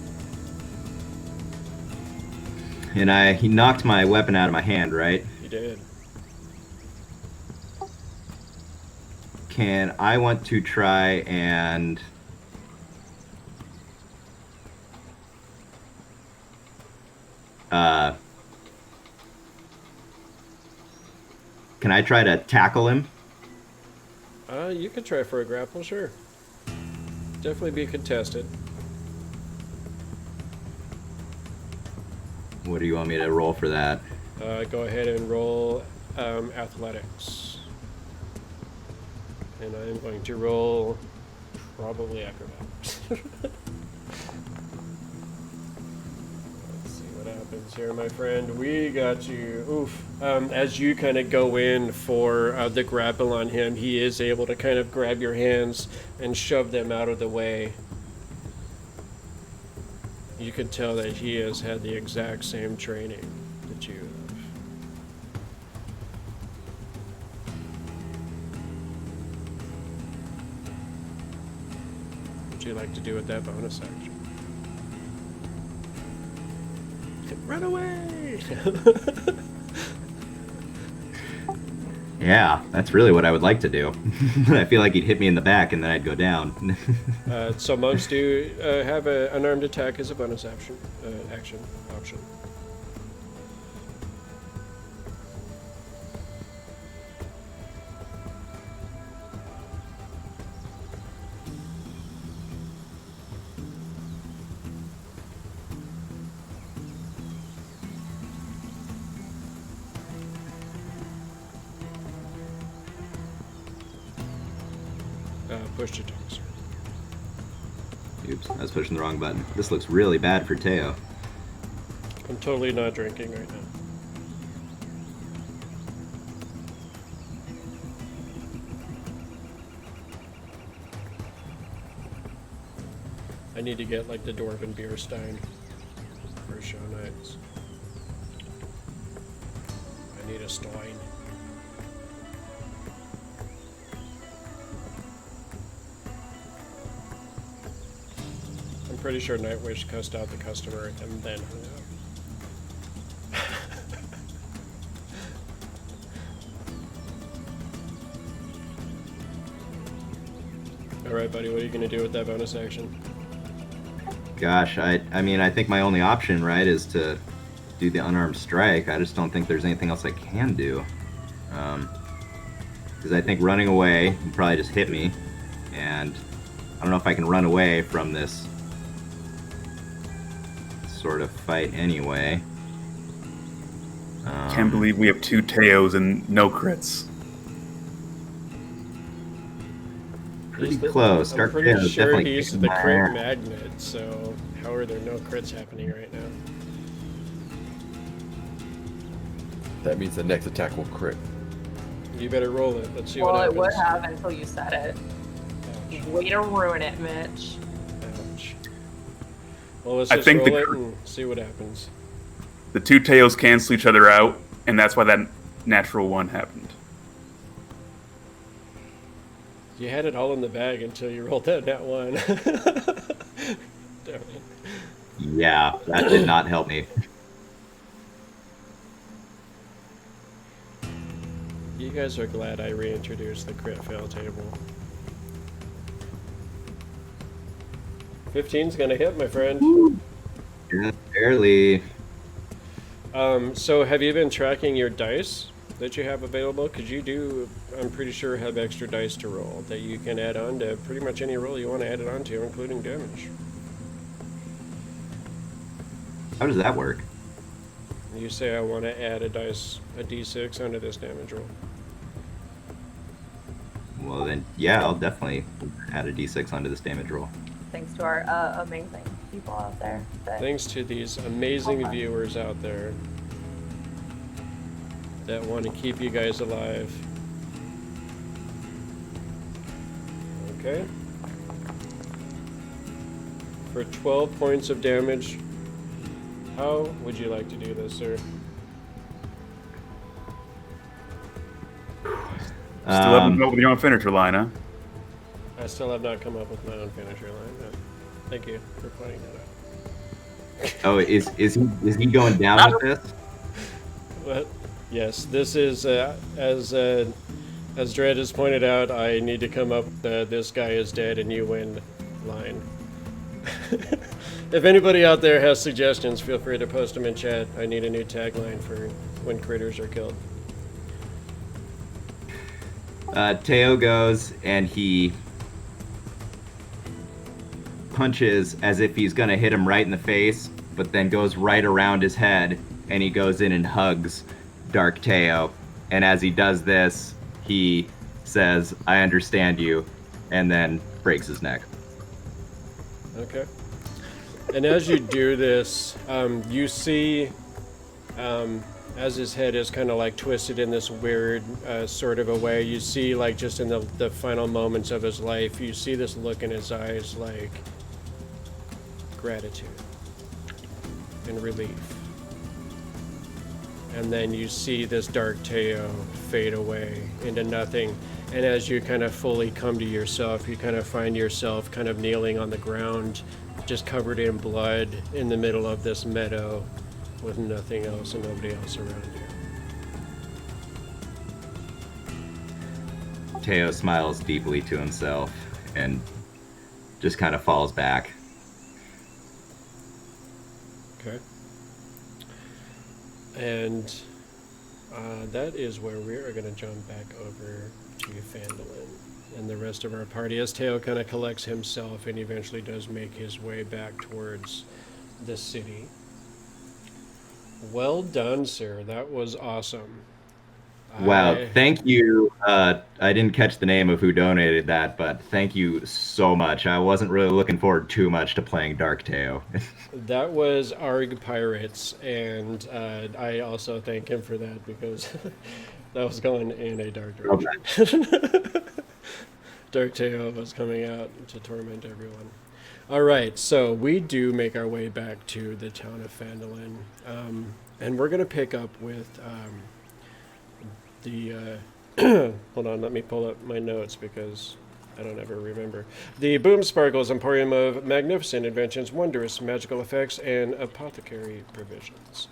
And he knocked my weapon out of my hand, right? You did. I want to try and can I try to tackle him? You could try for a grapple, sure. Definitely be contested. What do you want me to roll for that? Go ahead and roll athletics. And I'm going to roll probably acrobatics. Let's see what happens. happens here, my friend. We got you. Oof. As you kind of go in for the grapple on him, he is able to kind of grab your hands and shove them out of the way. You can tell that he has had the exact same training that you have. What would you like to do with that bonus action? Run away! Yeah, that's really what I would like to do. I feel like he'd hit me in the back and then I'd go down. So monks do have an unarmed attack as a bonus action option. Push to talk, sir. Oops, I was pushing the wrong button. This looks really bad for Teo. I'm totally not drinking right now. I need to get like the Dwarven beer stein for show nights. I need a stein. I'm pretty sure Nightwish cussed out the customer and then hung up. Alright, buddy, what are you going to do with that bonus action? Gosh, I mean, I think my only option, right, is to do the unarmed strike. I just don't think there's anything else I can do. Because I think running away would probably just hit me. And I don't know if I can run away from this sort of fight anyway. Can't believe we have 2 Teos and no crits. Pretty close. I'm Dark pretty Teo's sure definitely he's kicking the my crit ass. magnet, so how are there no crits happening right now? That means the next attack will crit. You better roll it. Let's see Well, what it happens. would have until you said it. Ouch. Way to ruin it, Mitch. Ouch. Well, let's I just think roll the it cr- and see what happens. The 2 Teos cancel each other out, and that's why that natural 1 happened. You had it all in the bag until you rolled that nat one. Damn it. Yeah, that did not help me. You guys are glad I reintroduced the crit fail table. 15's gonna hit, my friend. Yeah, barely. So have you been tracking your dice that you have available? Because you do, I'm pretty sure, have extra dice to roll that you can add on to pretty much any roll you want to add it on to, including damage. How does that work? You say I want to add a d6 onto this damage roll. Well then, yeah, I'll definitely add a d6 onto this damage roll. Thanks to our amazing people out there. Thanks to these amazing Okay. viewers out there that want to keep you guys alive. Okay. For 12 points of damage, how would you like to do this, sir? Still haven't come up with your own finisher line, huh? I still have not come up with my own finisher line, but thank you for pointing that out. Oh, is he going down with this? But yes, this is as Dredd has pointed out. I need to come up with this guy is dead and you win line. If anybody out there has suggestions, feel free to post them in chat. I need a new tagline for when critters are killed. Teo goes and he punches as if he's gonna hit him right in the face, but then goes right around his head and he goes in and hugs Dark Teo. And as he does this, he says, "I understand you," and then breaks his neck. Okay. And as you do this, you see, as his head is kind of like twisted in this weird sort of a way, you see like just in the final moments of his life, you see this look in his eyes like gratitude and relief. And then you see this dark Teo fade away into nothing. And as you kind of fully come to yourself, you kind of find yourself kind of kneeling on the ground, just covered in blood in the middle of this meadow with nothing else and nobody else around you. Teo smiles deeply to himself and just kind of falls back. Okay. And that is where we are going to jump back over to Phandalin and the rest of our party as Teo kind of collects himself and eventually does make his way back towards the city. Well done, sir. That was awesome. Wow, thank you. I didn't catch the name of who donated that, but thank you so much. I wasn't really looking forward too much to playing Dark Teo. That was Arg Pirates, and I also thank him for that because that was going in a dark direction. Dark Teo was coming out to torment everyone. All right, so we do make our way back to the town of Phandalin, and we're going to pick up with the... hold on, let me pull up my notes because I don't ever remember. The Boomsparkle's Emporium of Magnificent Inventions, Wondrous Magical Effects, and Apothecary Provisions.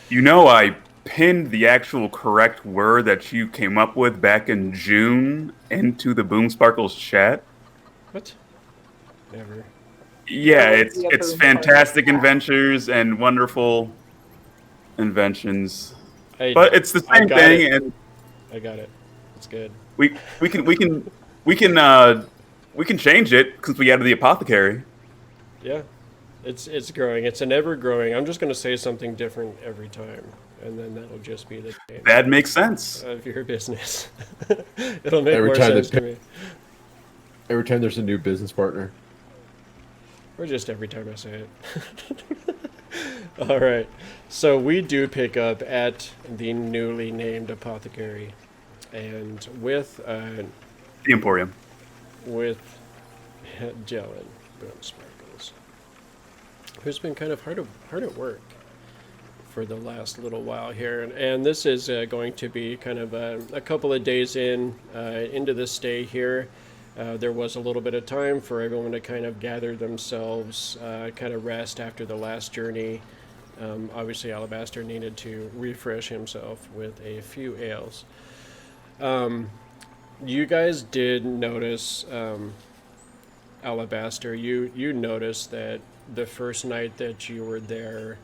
You know, I pinned the actual correct word that you came up with back in June into the Boomsparkle's chat. What? Never. Yeah, That would it's be a it's Boomsparkle fantastic chat. inventions and wonderful inventions. I But it's the same got thing, it. and I got it. It's good. we can change it because we added the apothecary. Yeah. It's growing. It's an ever growing. I'm just going to say something different every time, and then that'll just be the name That makes sense. of your business. It'll make Every more time sense they to me. Every time there's a new business partner. Or just every time I say it. All right. So we do pick up at the newly named apothecary, and with The Emporium. Jellen Boomsparkles, who's been kind of hard at work for the last little while here, and this is going to be kind of a couple of days into the stay here. There was a little bit of time for everyone to kind of gather themselves, kind of rest after the last journey. Obviously, Alabaster needed to refresh himself with a few ales. You guys did notice, Alabaster, you noticed that the first night that you were there,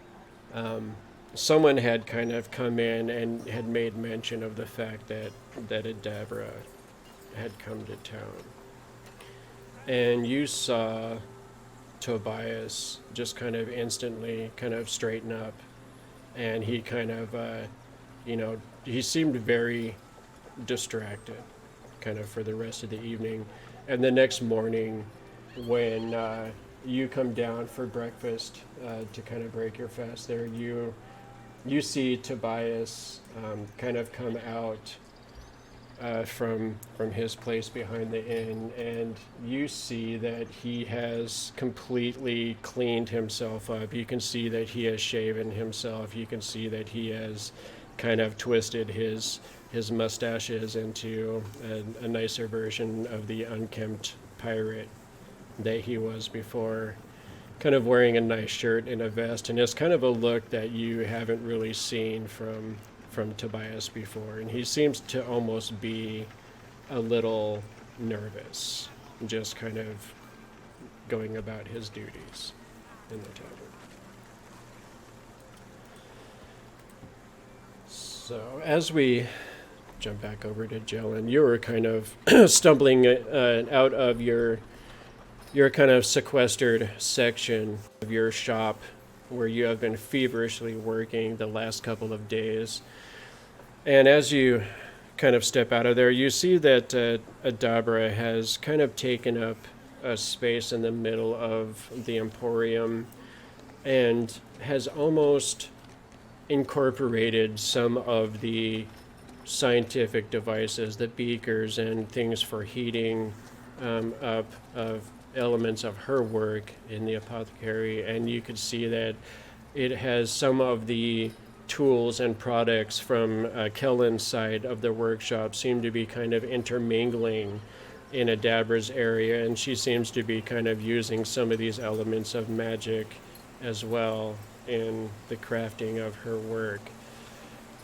someone had kind of come in and had made mention of the fact that Adabra had come to town. And you saw Tobias just kind of instantly kind of straighten up, and he kind of, he seemed very distracted kind of for the rest of the evening. And the next morning when you come down for breakfast to kind of break your fast there, you see Tobias kind of come out from his place behind the inn, and you see that he has completely cleaned himself up. You can see that he has shaven himself. You can see that he has kind of twisted his mustaches into a nicer version of the unkempt pirate that he was before, kind of wearing a nice shirt and a vest, and it's kind of a look that you haven't really seen from Tobias before, and he seems to almost be a little nervous, just kind of going about his duties in the tavern. So as we jump back over to Jellen, you were kind of stumbling out of your kind of sequestered section of your shop where you have been feverishly working the last couple of days. And as you kind of step out of there, you see that Adabra has kind of taken up a space in the middle of the Emporium. and has almost incorporated some of the scientific devices, the beakers and things for heating up of elements of her work in the apothecary, and you could see that it has some of the tools and products from Kellen's side of the workshop seem to be kind of intermingling in Adabra's area, and she seems to be kind of using some of these elements of magic as well in the crafting of her work.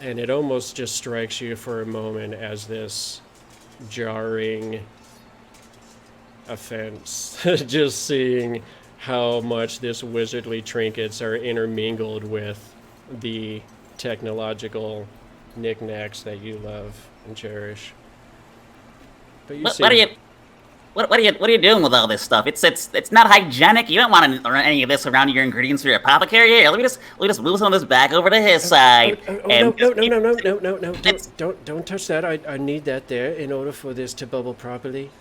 And it almost just strikes you for a moment as this jarring offense, just seeing how much this wizardly trinkets are intermingled with the technological knickknacks that you love and cherish. But you What seem, are you? What are you doing with all this stuff? It's not hygienic. You don't want to run any of this around your ingredients for your apothecary. Here, let me just move some of this back over to his side. no, don't touch that. I need that there in order for this to bubble properly.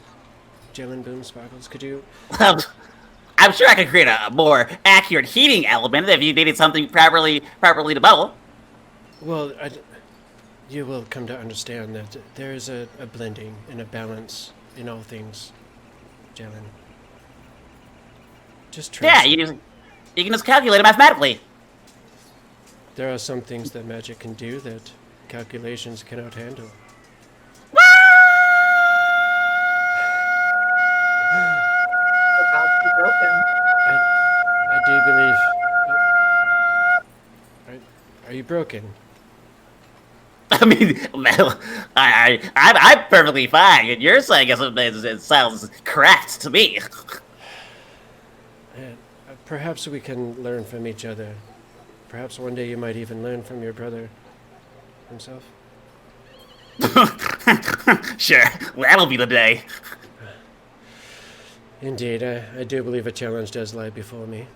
Jellen Boomsparkles, could you? I'm sure I could create a more accurate heating element if you needed something properly to bubble. Well, you will come to understand that there is a blending and a balance in all things, Jellen. Just trust. Yeah, you can just calculate it mathematically. There are some things that magic can do that calculations cannot handle. About to be broken. I do believe. Are you broken? I mean, well, I'm perfectly fine. And you're saying it sounds correct to me. Perhaps we can learn from each other. Perhaps one day you might even learn from your brother himself. Sure, that'll be the day. Indeed, I do believe a challenge does lie before me.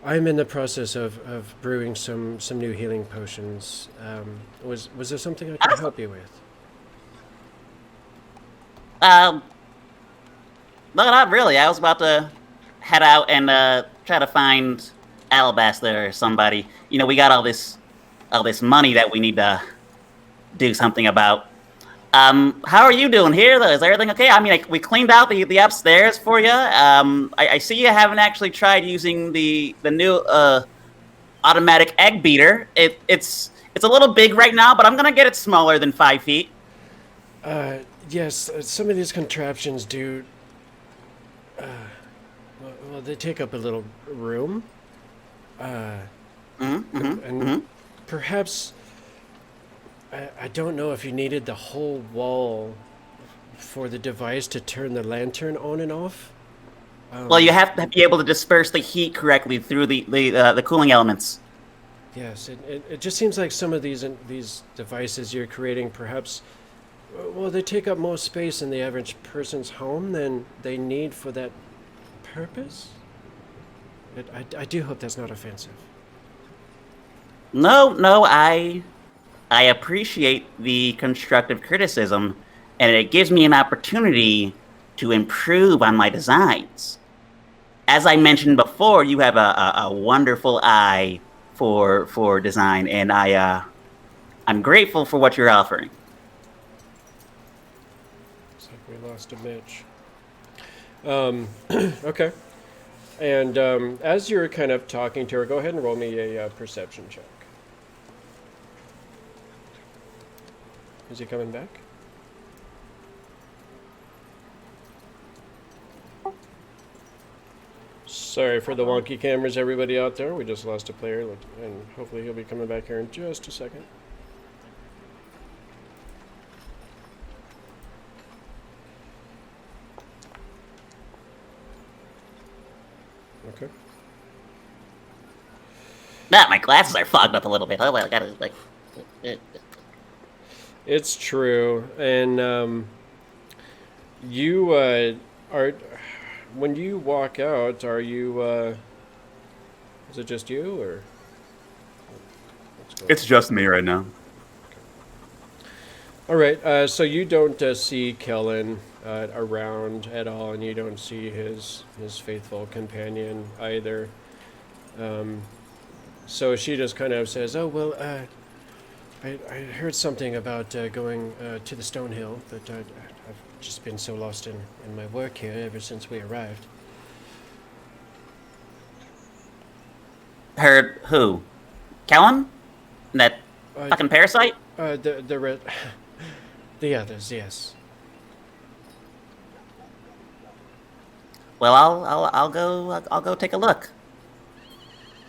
I'm in the process of brewing some new healing potions. Was there something I could help you with? No, not really. I was about to head out and try to find Alabaster or somebody. You know, we got all this money that we need to do something about. How are you doing here, though? Is everything okay? I mean, we cleaned out the upstairs for you. I see you haven't actually tried using the new automatic egg beater. It's a little big right now, but I'm gonna get it smaller than 5 feet. Yes, some of these contraptions do. Well, they take up a little room. And perhaps. I don't know if you needed the whole wall for the device to turn the lantern on and off. Well, you have to be able to disperse the heat correctly through the cooling elements. Yes, it just seems like some of these devices you're creating perhaps, well, they take up more space in the average person's home than they need for that purpose. I do hope that's not offensive. No, I appreciate the constructive criticism, and it gives me an opportunity to improve on my designs. As I mentioned before, you have a wonderful eye for design, and I'm grateful for what you're offering. Looks like we lost a Mitch. Okay. And as you're kind of talking to her, go ahead and roll me a perception check. Is he coming back? Sorry for the wonky cameras, everybody out there. We just lost a player, and hopefully he'll be coming back here in just a second. Okay. My glasses are fogged up a little bit. I gotta It's true, and you are. When you walk out, are you? Is it just you, or? It's just me right now. All right. So you don't see Kellen around at all, and you don't see his faithful companion either. So she just kind of says, "Oh well, I heard something about going to the Stonehill, but I've just been so lost in my work here ever since we arrived." Heard who? Kellen? That fucking parasite? The the others, yes. Well, I'll go take a look.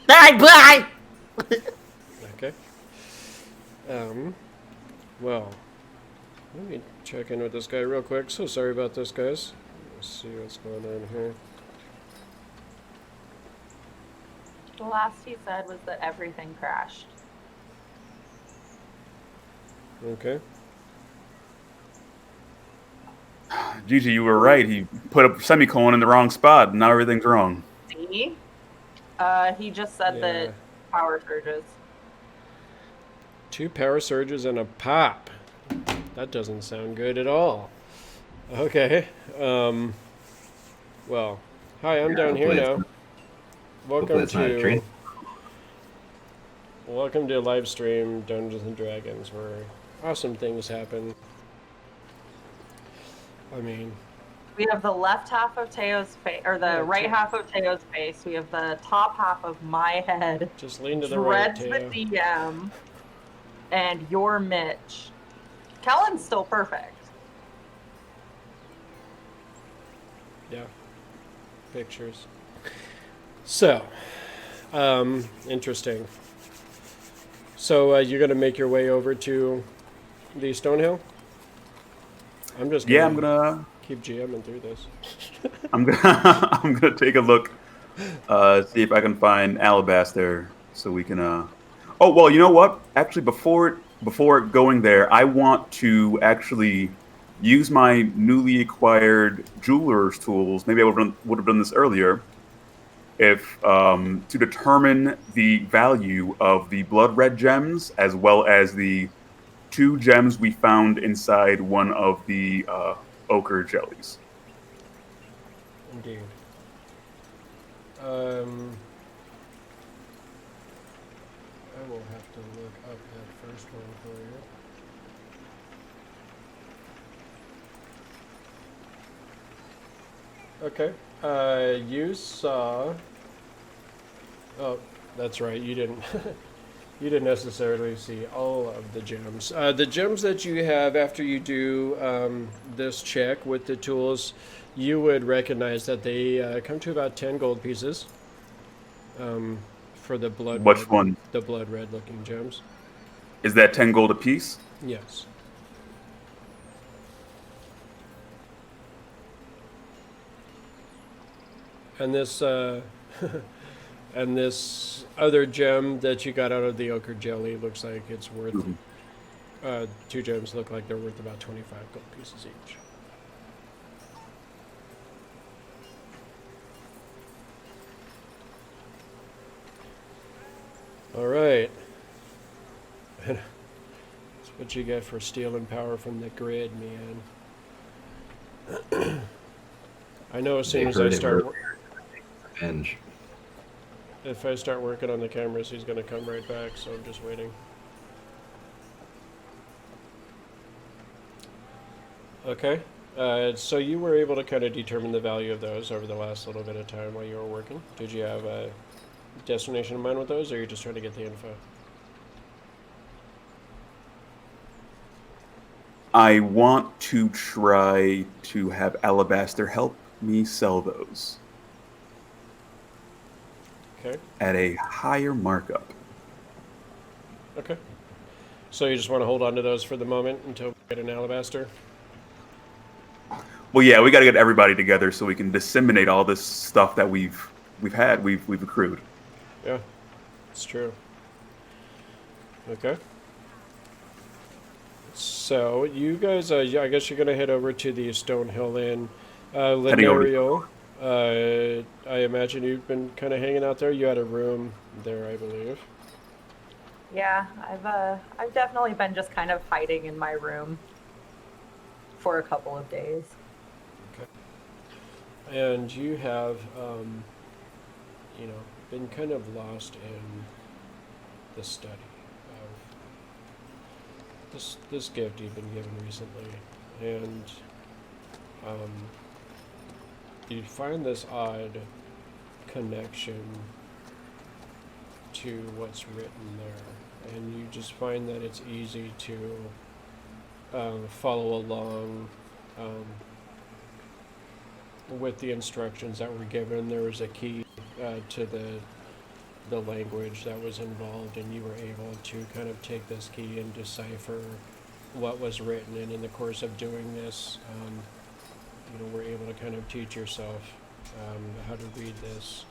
Bye. Okay. Well, let me check in with this guy real quick. So sorry about this, guys. Let's see what's going on here. The last he said was that everything crashed. Okay. Gigi, you were right. He put a semicolon in the wrong spot, and now everything's wrong. See? He just said that power surges. 2 power surges and a pop. That doesn't sound good at all. Okay. Well, hi, I'm down here now. Welcome to live stream Dungeons and Dragons, where awesome things happen. I mean, We have the left half of Teo's face, or the right half of Teo's face. We have the top half of my head. Just lean to the right, Dreads Teo. the DM. And your Mitch. Kellen's still perfect. Yeah. Pictures. So, interesting. So, you're going to make your way over to the Stonehill? I'm just gonna Yeah, I'm gonna keep GMing through this. I'm gonna take a look, see if I can find Alabaster so we can. Oh well, you know what? Actually, before going there, I want to actually use my newly acquired jeweler's tools. Maybe I would have done this earlier. If to determine the value of the blood red gems as well as the 2 gems we found inside one of the ochre jellies. Indeed. I will have to look up that first one for you. Okay. You saw. Oh, that's right. You didn't. You didn't necessarily see all of the gems. The gems that you have after you do this check with the tools, you would recognize that they come to about 10 gold pieces for the blood. Which red, one? The blood red looking gems. Is that 10 gold apiece? Yes. And this and this other gem that you got out of the ochre jelly looks like it's worth 2 gems look like they're worth about 25 gold pieces each. All right. That's what you get for stealing power from the grid, man. I know as soon as I start... Revenge. If I start working on the cameras, he's going to come right back, so I'm just waiting. Okay. So you were able to kind of determine the value of those over the last little bit of time while you were working. Did you have a destination in mind with those, or are you just trying to get the info? I want to try to have Alabaster help me sell those. Okay. At a higher markup. Okay. So you just want to hold on to those for the moment until we get an Alabaster? Well, yeah, we got to get everybody together so we can disseminate all this stuff that we've accrued. Yeah, it's true. Okay. So you guys, I guess you're gonna head over to the Stonehill Inn. Lenario, I imagine you've been kind of hanging out there. You had a room there, I believe. Yeah, I've definitely been just kind of hiding in my room for a couple of days. Okay. And you have, been kind of lost in the study of this gift you've been given recently, and you find this odd connection to what's written there, and you just find that it's easy to follow along with the instructions that were given. There was a key to the language that was involved, and you were able to kind of take this key and decipher what was written, and in the course of doing this, we're able to kind of teach yourself how to read this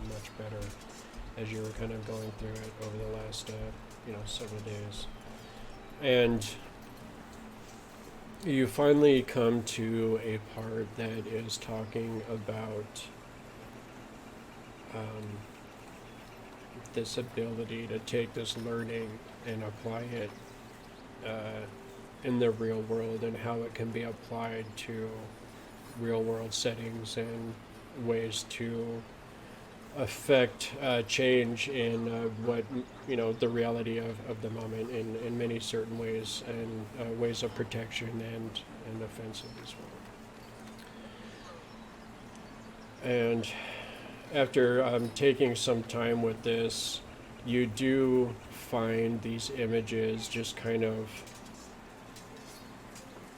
much better as you were kind of going through it over the last several days. And you finally come to a part that is talking about this ability to take this learning and apply it in the real world, and how it can be applied to real world settings and ways to affect change in what the reality of the moment in many certain ways, and ways of protection and offensive as well. And after taking some time with this, you do find these images just kind of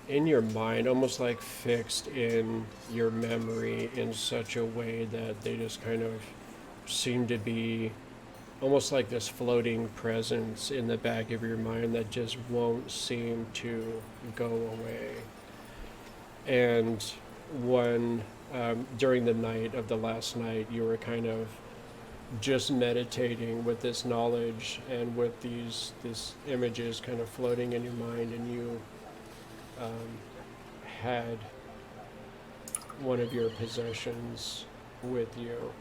in your mind, almost like fixed in your memory in such a way that they just kind of seem to be almost like this floating presence in the back of your mind that just won't seem to go away. And when during the night of the last night, you were kind of just meditating with this knowledge and with these images kind of floating in your mind, and you had one of your possessions with you,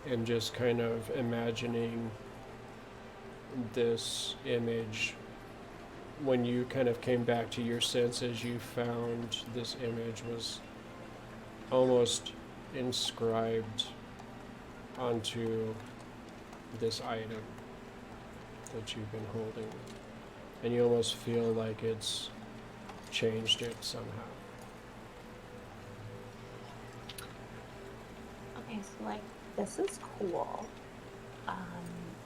and just kind of imagining this image. When you kind of came back to your senses, you found this image was almost inscribed onto this item that you've been holding, and you almost feel like it's changed it somehow. Okay, so like, this is cool.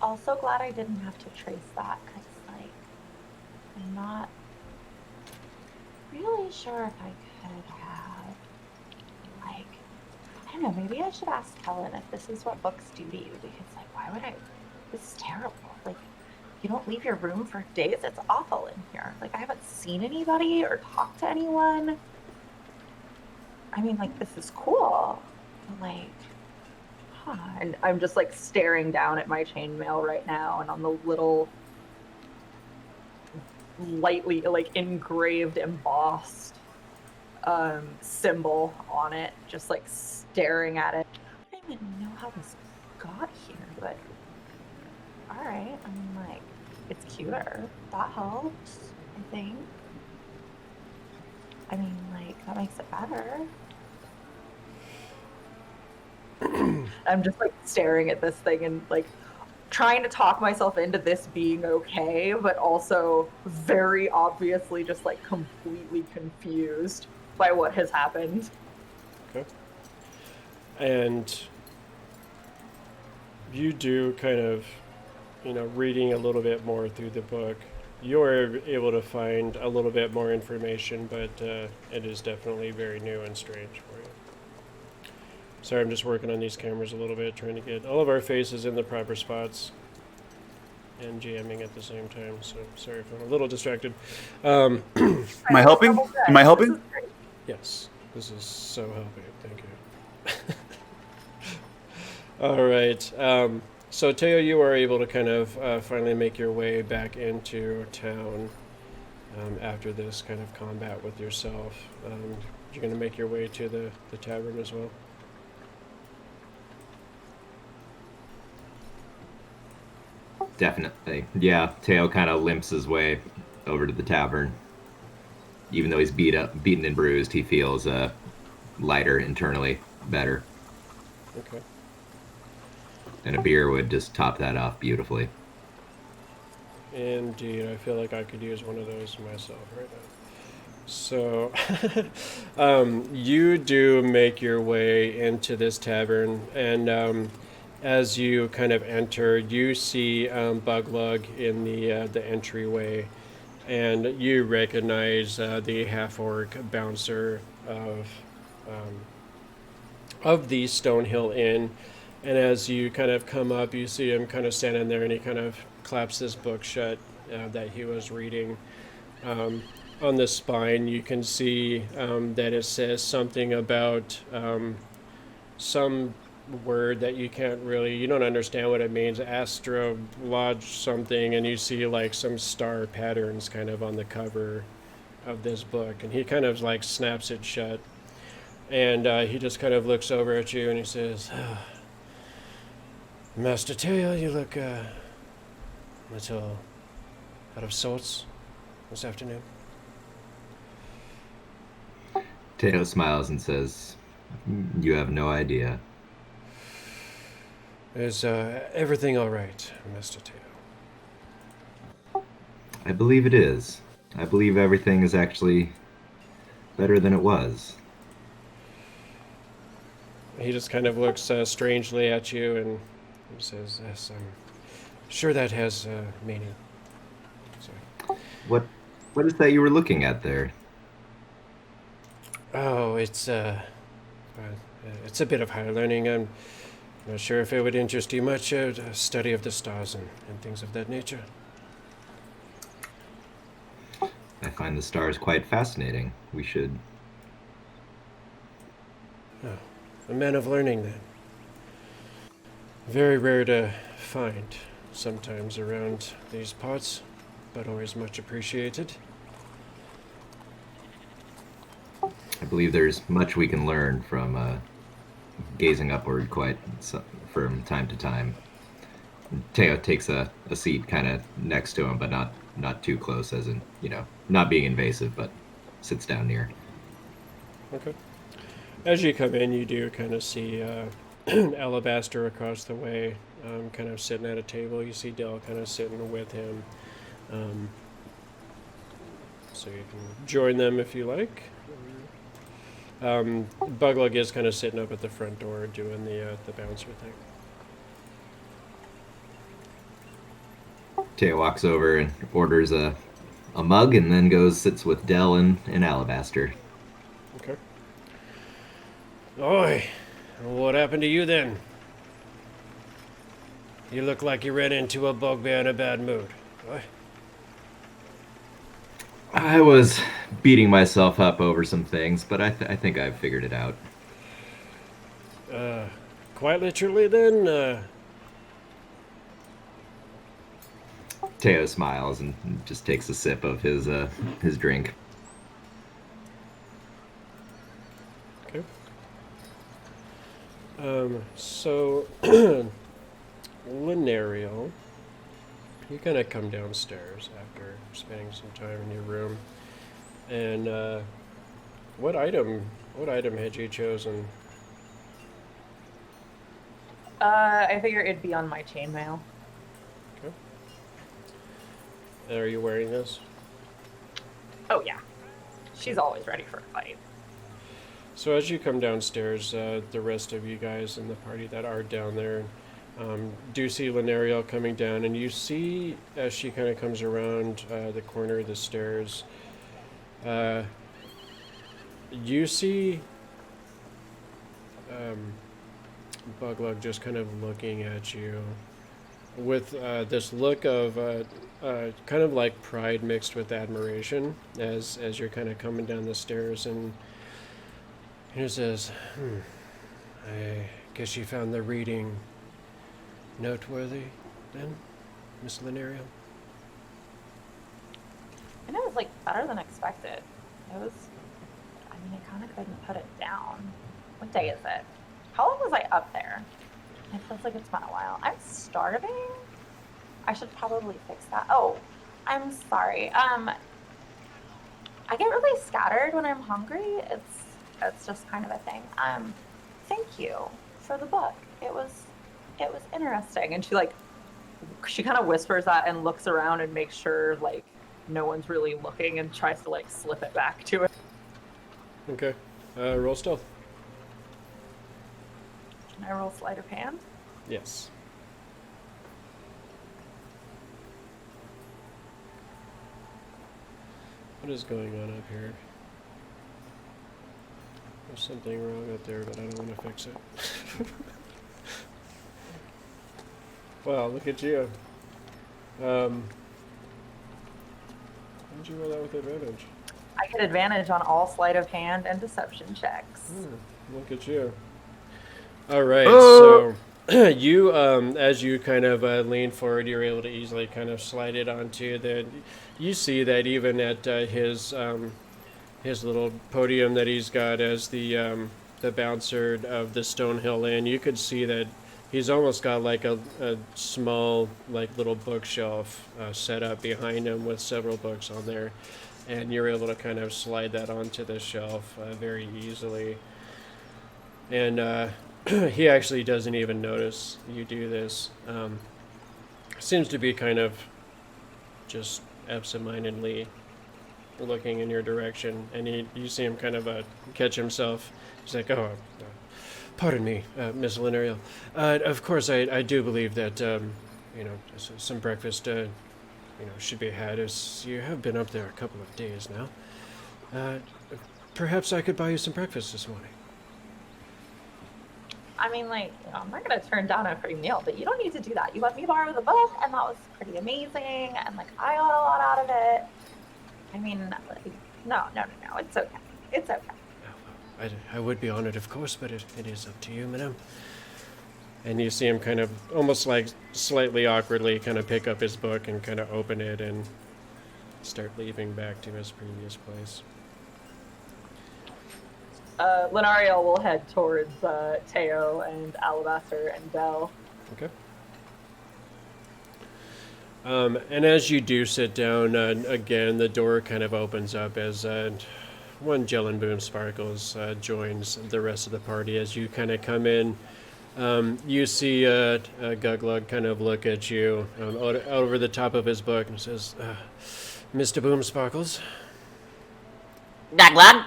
Also glad I didn't have to trace that, because like, I'm not really sure if I could have, like, I don't know, maybe I should ask Kellen if this is what books do to you, because like, why would I, this is terrible. Like, you don't leave your room for days. It's awful in here. Like, I haven't seen anybody or talked to anyone. I mean, like, this is cool, but like, and I'm just like staring down at my chainmail right now, and on the little lightly like engraved, embossed symbol on it, just like staring at it. I don't even know how this got here, but all right. I mean, like, it's cuter. That helps, I think. I mean, like, that makes it better. I'm just like staring at this thing and like trying to talk myself into this being okay, but also very obviously just like completely confused by what has happened. Okay. And you do kind of, reading a little bit more through the book, you're able to find a little bit more information, but it is definitely very new and strange for you. Sorry, I'm just working on these cameras a little bit, trying to get all of our faces in the proper spots and jamming at the same time. So sorry if I'm a little distracted. Am I helping? Am I helping? Yes, this is so helping. Thank you. All right. So Teo, you are able to kind of finally make your way back into town after this kind of combat with yourself. You're going to make your way to the tavern as well. Definitely. Yeah, Teo kind of limps his way over to the tavern. Even though he's beaten and bruised, he feels lighter internally, better. Okay. And a beer would just top that off beautifully. Indeed, I feel like I could use one of those myself right now. So, you do make your way into this tavern, and as you kind of enter, you see Buglug in the entryway, and you recognize the half-orc bouncer of the Stonehill Inn. And as you kind of come up, you see him kind of standing there, and he kind of claps this book shut that he was reading. On the spine, you can see that it says something about some word that you don't understand what it means, astrolodge something, and you see like some star patterns kind of on the cover of this book, and he kind of like snaps it shut, and he just kind of looks over at you and he says, Master Tail, you look a little out of sorts this afternoon. Teo smiles and says, "You have no idea." Is everything all right, Master Tail? I believe it is. I believe everything is actually better than it was. He just kind of looks strangely at you and says, yes, I'm sure that has meaning. So, What is that you were looking at there? oh, it's a bit of higher learning. I'm not sure if it would interest you much, a study of the stars and things of that nature. I find the stars quite fascinating. We should... Oh, a man of learning, then. Very rare to find, sometimes around these parts, but always much appreciated. I believe there's much we can learn from gazing upward from time to time. Teo takes a seat kind of next to him, but not too close, as in, not being invasive, but sits down near. Okay. As you come in, you do kind of see Alabaster across the way, kind of sitting at a table. You see Dell kind of sitting with him. So you can join them if you like. Buglug is kind of sitting up at the front door doing the bouncer thing. Teo walks over and orders a mug, and then sits with Dell and Alabaster. Okay. Oi, what happened to you then? You look like you ran into a bugbear in a bad mood. Oi. I was beating myself up over some things, but I think I've figured it out. Quite literally then? Teo smiles and just takes a sip of his drink. Okay. So, Linearial, you kind of come downstairs after spending some time in your room, and what item had you chosen? I figure it'd be on my chainmail. Okay. And are you wearing this? Oh yeah, she's always ready for a fight. So as you come downstairs, the rest of you guys in the party that are down there do see Linearial coming down, and you see as she kind of comes around the corner of the stairs, you see Buglug just kind of looking at you with this look of kind of like pride mixed with admiration as you're kind of coming down the stairs, and he says, I guess you found the reading noteworthy, then, Miss Linearial? And it was like better than expected. I kind of couldn't put it down. What day is it? How long was I up there? It feels like it's been a while. I'm starving. I should probably fix that. Oh, I'm sorry. I get really scattered when I'm hungry. It's just kind of a thing. Thank you for the book. It was it was interesting. And she kind of whispers that and looks around and makes sure like no one's really looking and tries to like slip it back to it. Okay. Roll stealth. Can I roll sleight of hand? Yes. What is going on up here? There's something wrong up there, but I don't want to fix it. Wow, look at you. How'd you roll that with advantage? I get advantage on all sleight of hand and deception checks. Look at you. All right, so you, as you kind of lean forward, you're able to easily kind of slide it onto the. You see that even at his little podium that he's got as the bouncer of the Stonehill Inn, you could see that he's almost got like a small like little bookshelf set up behind him with several books on there, and you're able to kind of slide that onto the shelf very easily. And he actually doesn't even notice you do this. Seems to be kind of just absentmindedly looking in your direction, and you see him kind of catch himself. He's like, "Oh, pardon me, Miss Linearial. Of course, I do believe that some breakfast should be had, as you have been up there a couple of days now. Perhaps I could buy you some breakfast this morning." I mean, like, I'm not going to turn down a free meal, but you don't need to do that. You let me borrow the book, and that was pretty amazing, and, like, I got a lot out of it. I mean, no, it's okay. It's okay. I would be honored, of course, but it is up to you, madam. And you see him kind of, almost like slightly awkwardly, kind of pick up his book and kind of open it and start leaving back to his previous place. Lenariel will head towards Teo and Alabaster and Belle. Okay. And as you do sit down, again, the door kind of opens up as one Jellen Boomsparkle joins the rest of the party. As you kind of come in, you see Guglug kind of look at you over the top of his book and says, "Mr. Boomsparkles, Glug.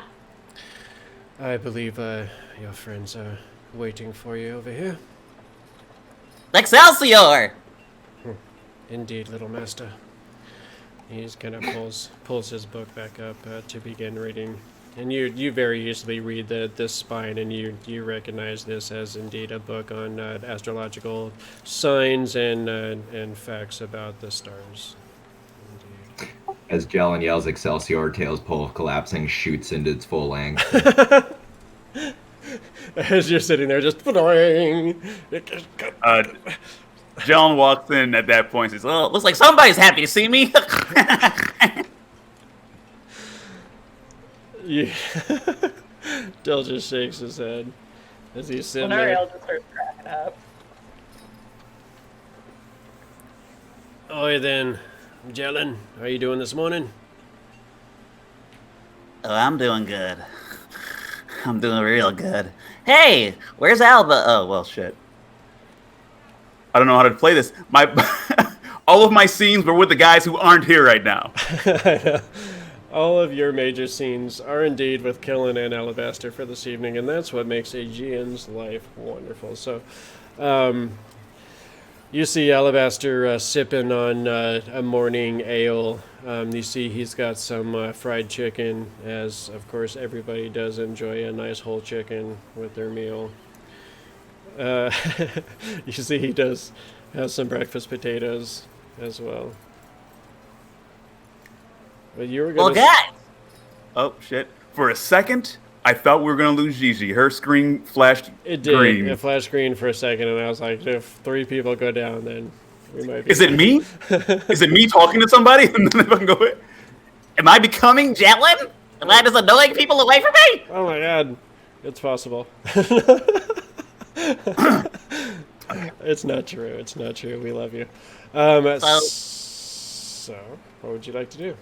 I believe your friends are waiting for you over here." Excelsior! Indeed, little master. He's kind of pulls his book back up to begin reading, and you very easily read the spine, and you recognize this as indeed a book on astrological signs and facts about the stars. Indeed. As Jellen yells Excelsior, Tails pole collapsing shoots into its full length. As you're sitting there, just Jellen walks in at that point and says, Well, looks like somebody's happy to see me. Yeah. Del just shakes his head as he's sitting there. Lenariel just starts cracking up. Oi then, Jellen, how are you doing this morning? Oh, I'm doing good. I'm doing real good. Hey, where's Alba? Oh, well, shit. I don't know how to play this. All of my scenes were with the guys who aren't here right now. All of your major scenes are indeed with Kellen and Alabaster for this evening, and that's what makes Aegean's life wonderful. So, you see Alabaster sipping on a morning ale. You see he's got some fried chicken, as of course everybody does enjoy a nice whole chicken with their meal. You see he does have some breakfast potatoes as well. But you were gonna. Well, guys. Oh, shit. For a second, I thought we were going to lose Gigi. Her screen flashed It did. green. It flashed green for a second, and I was like, if 3 people go down, then we might be. Is it me? Is it me talking to somebody? And then if I can go in? Am I becoming Jellen? Am I just annoying people away from me? Oh my god. It's possible. It's not true. It's not true. We love you. So, what would you like to do?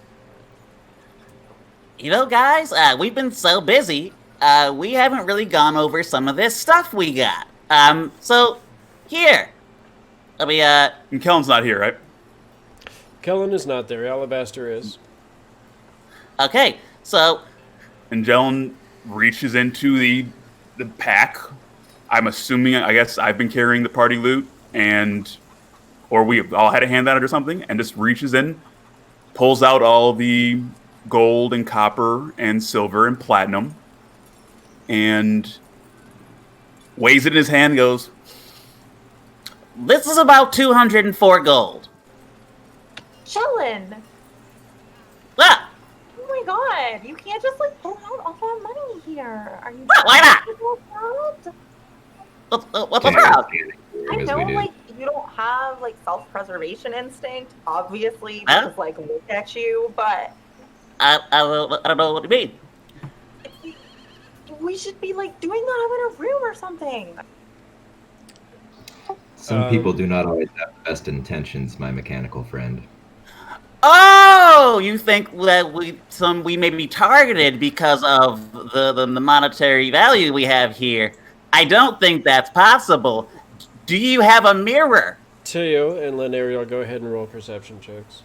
You know, guys, we've been so busy, we haven't really gone over some of this stuff we got. So, here, Let me, And Kellen's not here, right? Kellen is not there. Alabaster is. okay, so, And Jellen reaches into the pack. I'm assuming, I guess I've been carrying the party loot, or we all had a hand on it or something, and just reaches in, pulls out all the gold and copper and silver and platinum, and weighs it in his hand and goes, this is about 204 gold. Jellen! Ah! Oh my god, you can't just like pull out all that money here. Are you Why not? not? What's Okay, wrong? I as know, we do. like, you don't have like self-preservation instinct, obviously, Huh? because like look at you, but I don't know what you mean. we should be like doing that in a room or something. Some people do not always have the best intentions, my mechanical friend. Oh, you think that we may be targeted because of the monetary value we have here? I don't think that's possible. Do you have a mirror? Teo and Lenariel, go ahead and roll perception checks.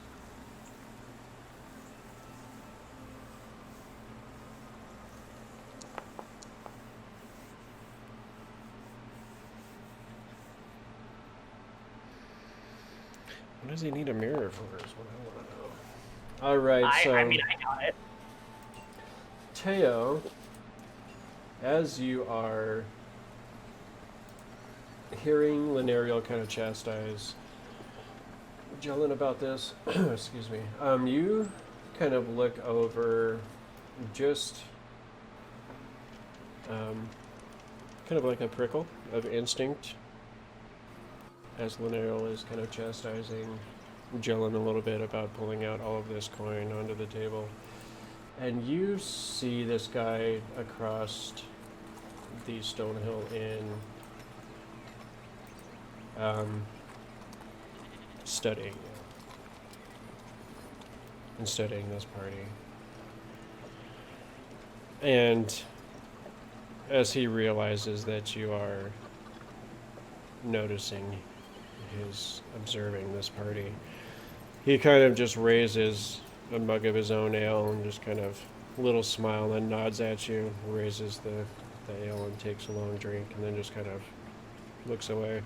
What does he need a mirror for is what I want to know. Alright, so... I mean, I got it. Teo, as you are hearing Lenariel kind of chastise Jellen about this, excuse me, you kind of look over just kind of like a prickle of instinct as Lenariel is kind of chastising Jellen a little bit about pulling out all of this coin onto the table. And you see this guy across the Stonehill Inn studying this party. And as he realizes that you are noticing observing this party, he kind of just raises a mug of his own ale and just kind of little smile and nods at you, raises the ale and takes a long drink, and then just kind of looks away.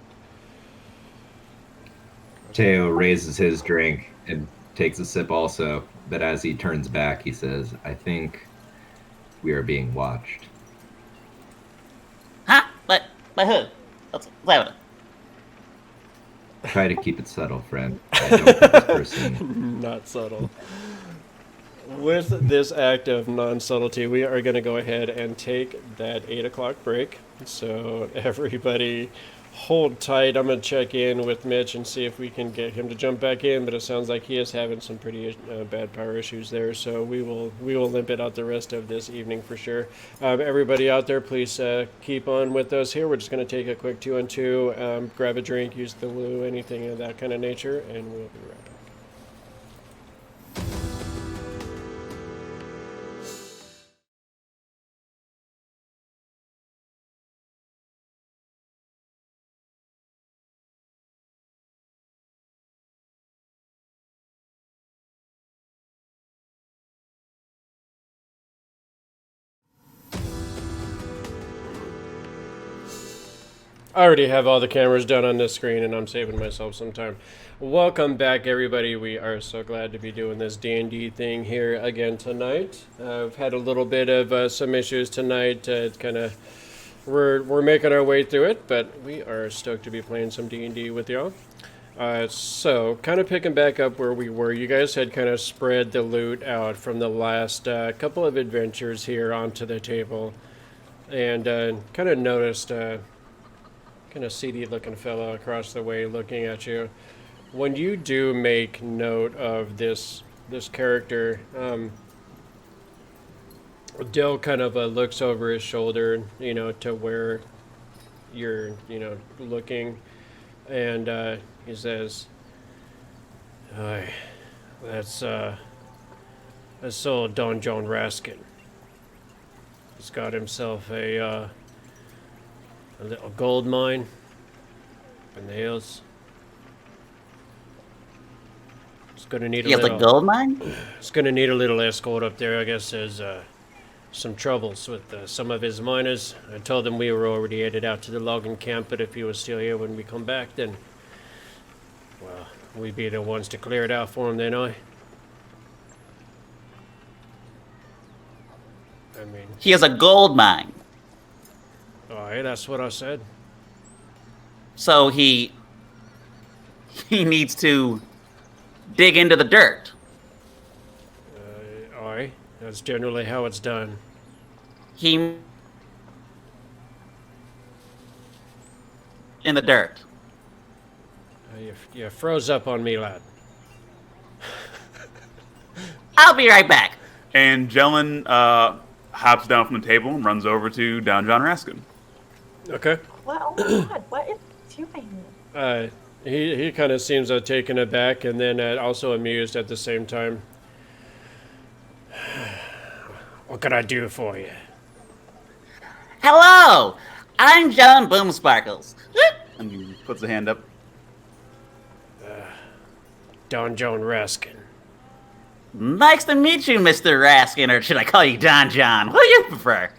Teo raises his drink and takes a sip also, but as he turns back, he says, I think we are being watched. Huh? By who? What's happening? Try to keep it subtle, friend. I don't think this person... Not subtle. With this act of non-subtlety, we are going to go ahead and take that 8 o'clock break. So everybody hold tight. I'm going to check in with Mitch and see if we can get him to jump back in, but it sounds like he is having some pretty bad power issues there, so we will limp it out the rest of this evening for sure. Everybody out there, please keep on with us here. We're just going to take a quick 2-on-2, grab a drink, use the loo, anything of that kind of nature, and we'll be right back. I already have all the cameras done on this screen, and I'm saving myself some time. Welcome back, everybody. We are so glad to be doing this D&D thing here again tonight. I've had a little bit of some issues tonight. We're making our way through it, but we are stoked to be playing some D&D with y'all. So, kind of picking back up where we were, you guys had kind of spread the loot out from the last couple of adventures here onto the table, and kind of noticed kind of seedy looking fellow across the way looking at you. When you do make note of this character, Dill kind of looks over his shoulder, to where you're, looking, and he says, that's old Don John Raskin. He's got himself a little gold mine in the hills. It's gonna need He has a gold mine? It's gonna need a little escort up there. I guess there's some troubles with some of his miners. I told him we were already headed out to the logging camp, but if he was still here when we come back, then, well, we'd be the ones to clear it out for him then, I mean... He has a gold mine. Alright, that's what I said. So he needs to dig into the dirt. Alright, that's generally how it's done. He in the dirt. You froze up on me, lad. I'll be right back. And Jellen hops down from the table and runs over to Don John Raskin. Okay. Well, oh my god, what is he doing? He kind of seems taken aback and then also amused at the same time. What can I do for you? Hello, I'm John Boomsparkles. And he puts a hand up. Don John Raskin. Nice to meet you, Mr. Raskin, or should I call you Don John? What do you prefer?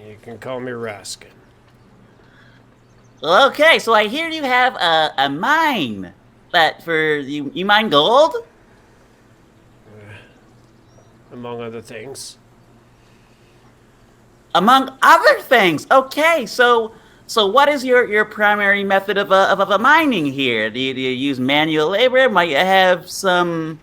You can call me Raskin. Okay, so I hear you have a mine that for you mine gold? Among other things. Among other things. Okay, so what is your primary method of mining here? Do you use manual labor? Might you have some,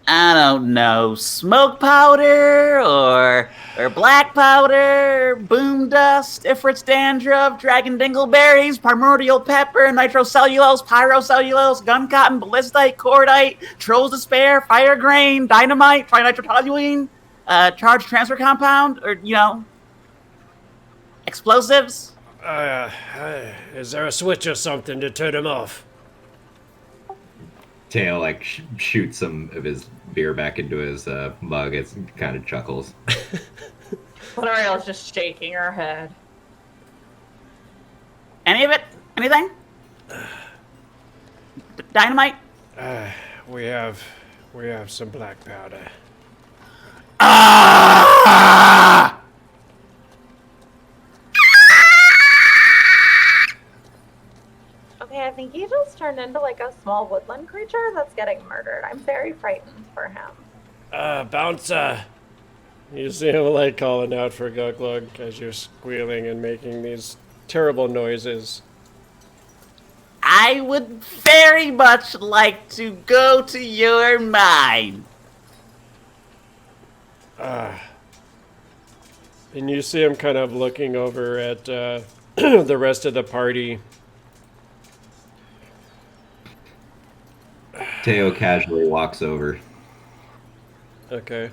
I don't know, smoke powder or black powder, boom dust, Ifrit's dandruff, dragon dingleberries, primordial pepper, nitrocellulose, pyrocellulose, gun cotton, ballistite, cordite, trolls despair, fire grain, dynamite, trinitrotoluene, charge transfer compound, or explosives? Is there a switch or something to turn him off? Teo like shoots some of his beer back into his mug. It kind of chuckles. L'Oreal's just shaking her head. Any of it? Anything? Dynamite? We have some black powder. Ah! Okay, I think he just turned into like a small woodland creature that's getting murdered. I'm very frightened for him. Bouncer! You see him like calling out for Guglug as you're squealing and making these terrible noises. I would very much like to go to your mine. And you see him kind of looking over at the rest of the party. Teo casually walks over. Okay.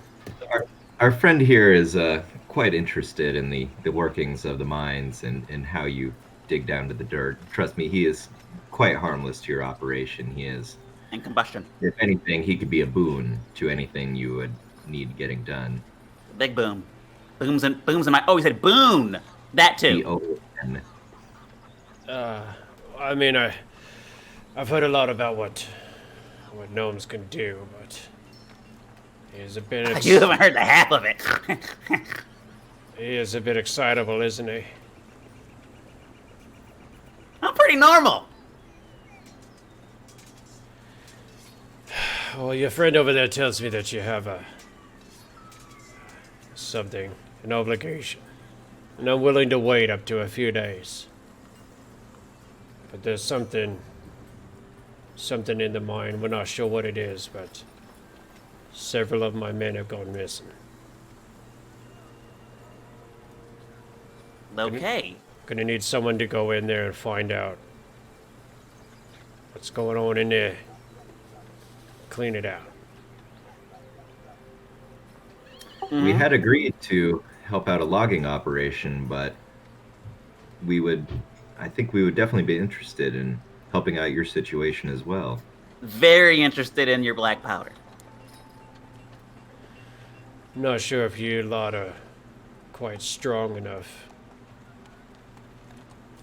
Our friend here is quite interested in the workings of the mines and how you dig down to the dirt. Trust me, he is quite harmless to your operation. He is. And combustion. If anything, he could be a boon to anything you would need getting done. Big boom. Booms in my. Oh, he said boon. That too. E10. I mean, I've heard a lot about what gnomes can do, but he's a bit. You haven't heard the half of it. He is a bit excitable, isn't he? I'm pretty normal. Well, your friend over there tells me that you have an obligation, and I'm willing to wait up to a few days. But there's something in the mine. We're not sure what it is, but several of my men have gone missing. Okay. Gonna need someone to go in there and find out what's going on in there. Clean it out. We had agreed to help out a logging operation, but I think we would definitely be interested in helping out your situation as well. Very interested in your black powder. Not sure if you lot are quite strong enough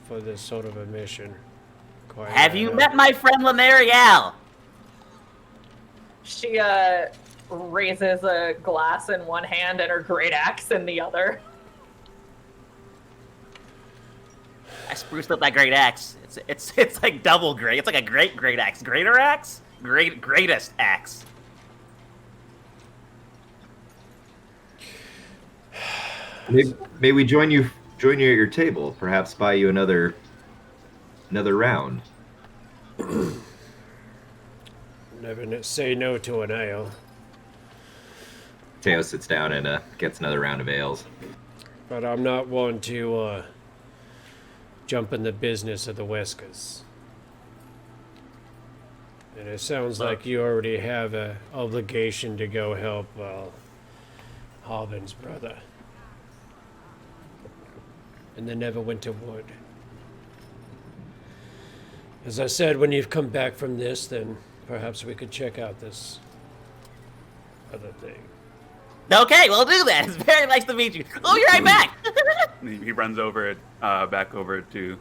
for this sort of a mission. Have you met my friend Lanarial? She raises a glass in one hand and her great axe in the other. I spruced up that great axe. It's like double great. It's like a great axe. Greater axe? Greatest axe. May we join you at your table? Perhaps buy you another round. Never say no to an ale. Teo sits down and gets another round of ales. But I'm not one to jump in the business of the Weskers. And it sounds like you already have an obligation to go help, well, Harbin's brother in the Neverwinter Wood. As I said, when you've come back from this, then perhaps we could check out this other thing. Okay, we'll do that. It's very nice to meet you. Oh, you're right back. He runs over back over to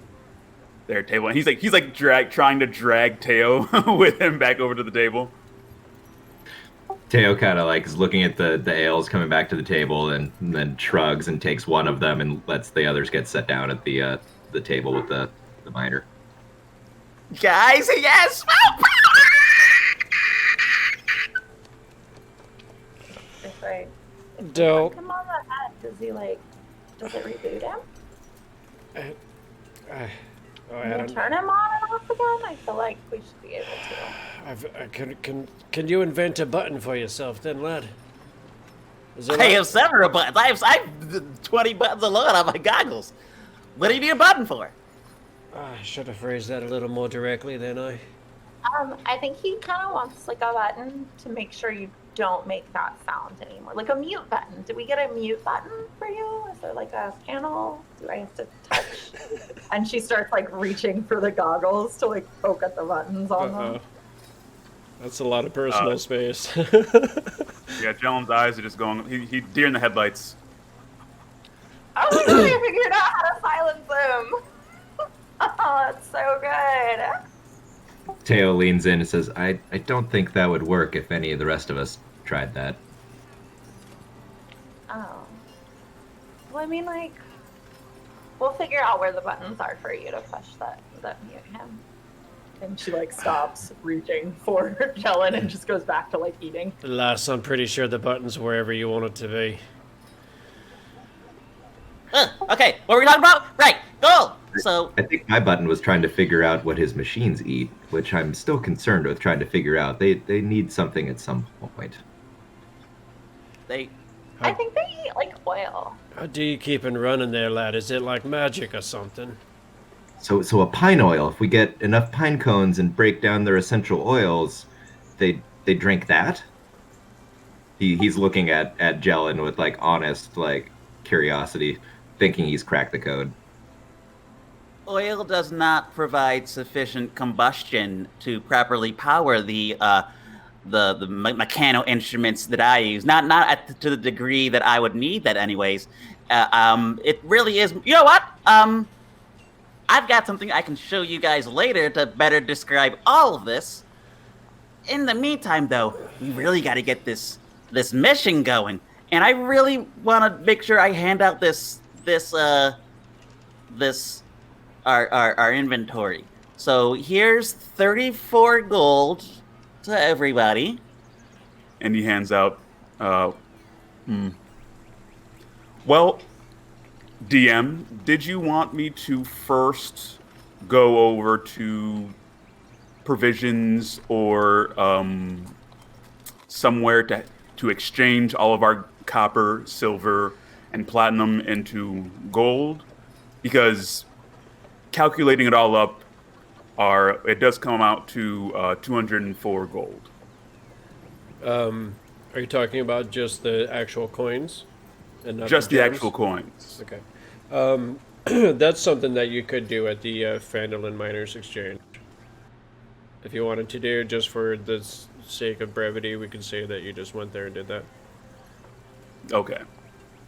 their table, and he's like trying to drag Teo with him back over to the table. Teo kind of like is looking at the ales coming back to the table, and then shrugs and takes one of them and lets the others get set down at the table with the miner. Guys, yes. If I Don't. him on the head, does it reboot him? Can you turn him on and off again? I feel like we should be able to. Can you invent a button for yourself then, lad? I have several buttons. I have 20 buttons alone on my goggles. What do you need a button for? I should have phrased that a little more directly than I. I think he kind of wants like a button to make sure you don't make that sound anymore. Like a mute button. Do we get a mute button for you? Is there like a panel? Do I have to touch? And she starts like reaching for the goggles to like poke at the buttons on them. That's a lot of personal space. Yeah, Jellen's eyes are just going. He deer in the headlights. Oh my god, I figured out how to silence him. Oh, that's so good. Teo leans in and says, I don't think that would work if any of the rest of us tried that. Oh. Well, I mean, like, we'll figure out where the buttons are for you to push that mute him. And she like stops reaching for Kellen and just goes back to like eating. Lass, I'm pretty sure the button's wherever you want it to be. Okay, what were we talking about? Right, goal. So I think my button was trying to figure out what his machines eat, which I'm still concerned with trying to figure out. They need something at some point. I think they eat like oil. How do you keep it running there, lad? Is it like magic or something? So a pine oil, if we get enough pine cones and break down their essential oils, they drink that? He's looking at Jellen with like honest like curiosity, thinking he's cracked the code. oil does not provide sufficient combustion to properly power the mechano instruments that I use. Not to the degree that I would need that, anyways. It really is. You know what? I've got something I can show you guys later to better describe all of this. In the meantime, though, we really got to get this mission going, and I really want to make sure I hand out our inventory. So here's 34 gold to everybody. And he hands out. Well, DM, did you want me to first go over to provisions or somewhere to exchange all of our copper, silver, and platinum into gold? Because calculating it all up, it does come out to 204 gold. Are you talking about just the actual coins? And not Just the gems? actual coins. Okay. That's something that you could do at the Phandalin Miners Exchange. If you wanted to do, just for the sake of brevity, we could say that you just went there and did that. Okay.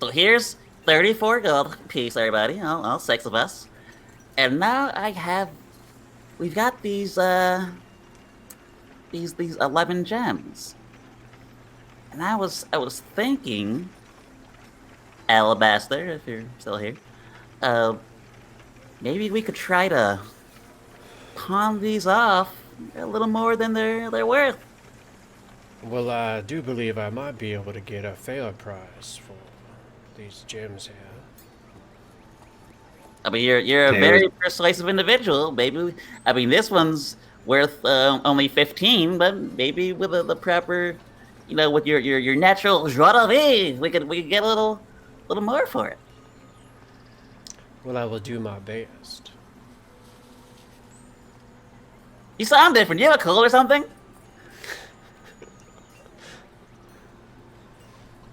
So here's 34 gold piece, everybody. All 6 of us. And now we've got these 11 gems. And I was thinking, Alabaster, if you're still here, maybe we could try to pawn these off a little more than they're worth. Well, I do believe I might be able to get a fair price for these gems here. I mean, you're a very persuasive individual. Maybe, I mean, this one's worth only 15, but maybe with the proper, with your natural joie de vivre, we could get a little more for it. Well, I will do my best. You sound different. You have a cold or something?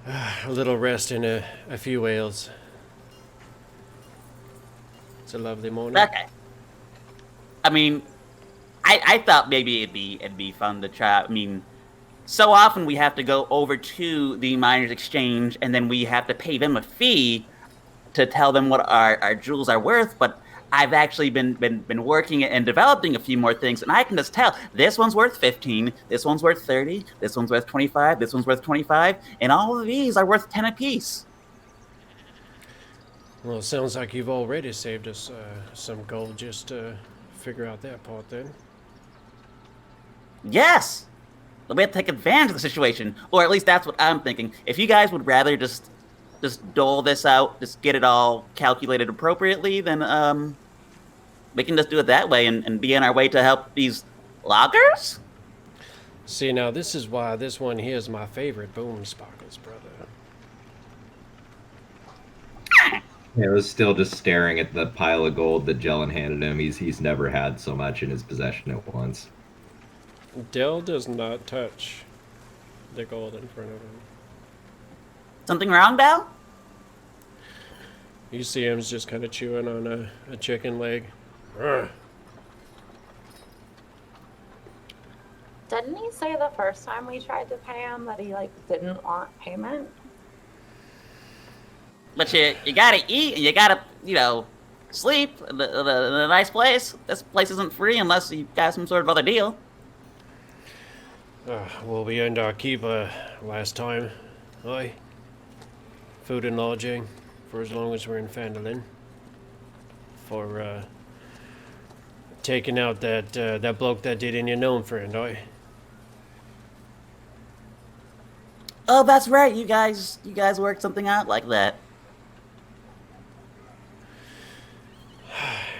A little rest and a few ales. It's a lovely morning. Okay. I mean, I thought maybe it'd be fun to try. I mean, so often we have to go over to the miners' exchange, and then we have to pay them a fee to tell them what our jewels are worth. But I've actually been working and developing a few more things, and I can just tell this one's worth 15, this one's worth 30, this one's worth 25, this one's worth 25, and all of these are worth 10 apiece. Well, it sounds like you've already saved us some gold just to figure out that part then. Yes! We have to take advantage of the situation, or at least that's what I'm thinking. If you guys would rather just dole this out, just get it all calculated appropriately, then we can just do it that way and be on our way to help these loggers? See, now this is why this one here is my favorite Boomsparkle's brother. I was still just staring at the pile of gold that Jellen handed him. He's never had so much in his possession at once. Dell does not touch the gold in front of him. Something wrong, Dal? You see him just kind of chewing on a chicken leg. Urgh. Didn't he say the first time we tried to pay him that he didn't want payment? But you gotta eat, and you gotta, sleep in a nice place. This place isn't free unless you got some sort of other deal. Well, we earned our keep last time. Aye. Food and lodging for as long as we're in Fandolin. For taking out that bloke that did in your gnome friend, aye. Oh, that's right. You guys worked something out like that.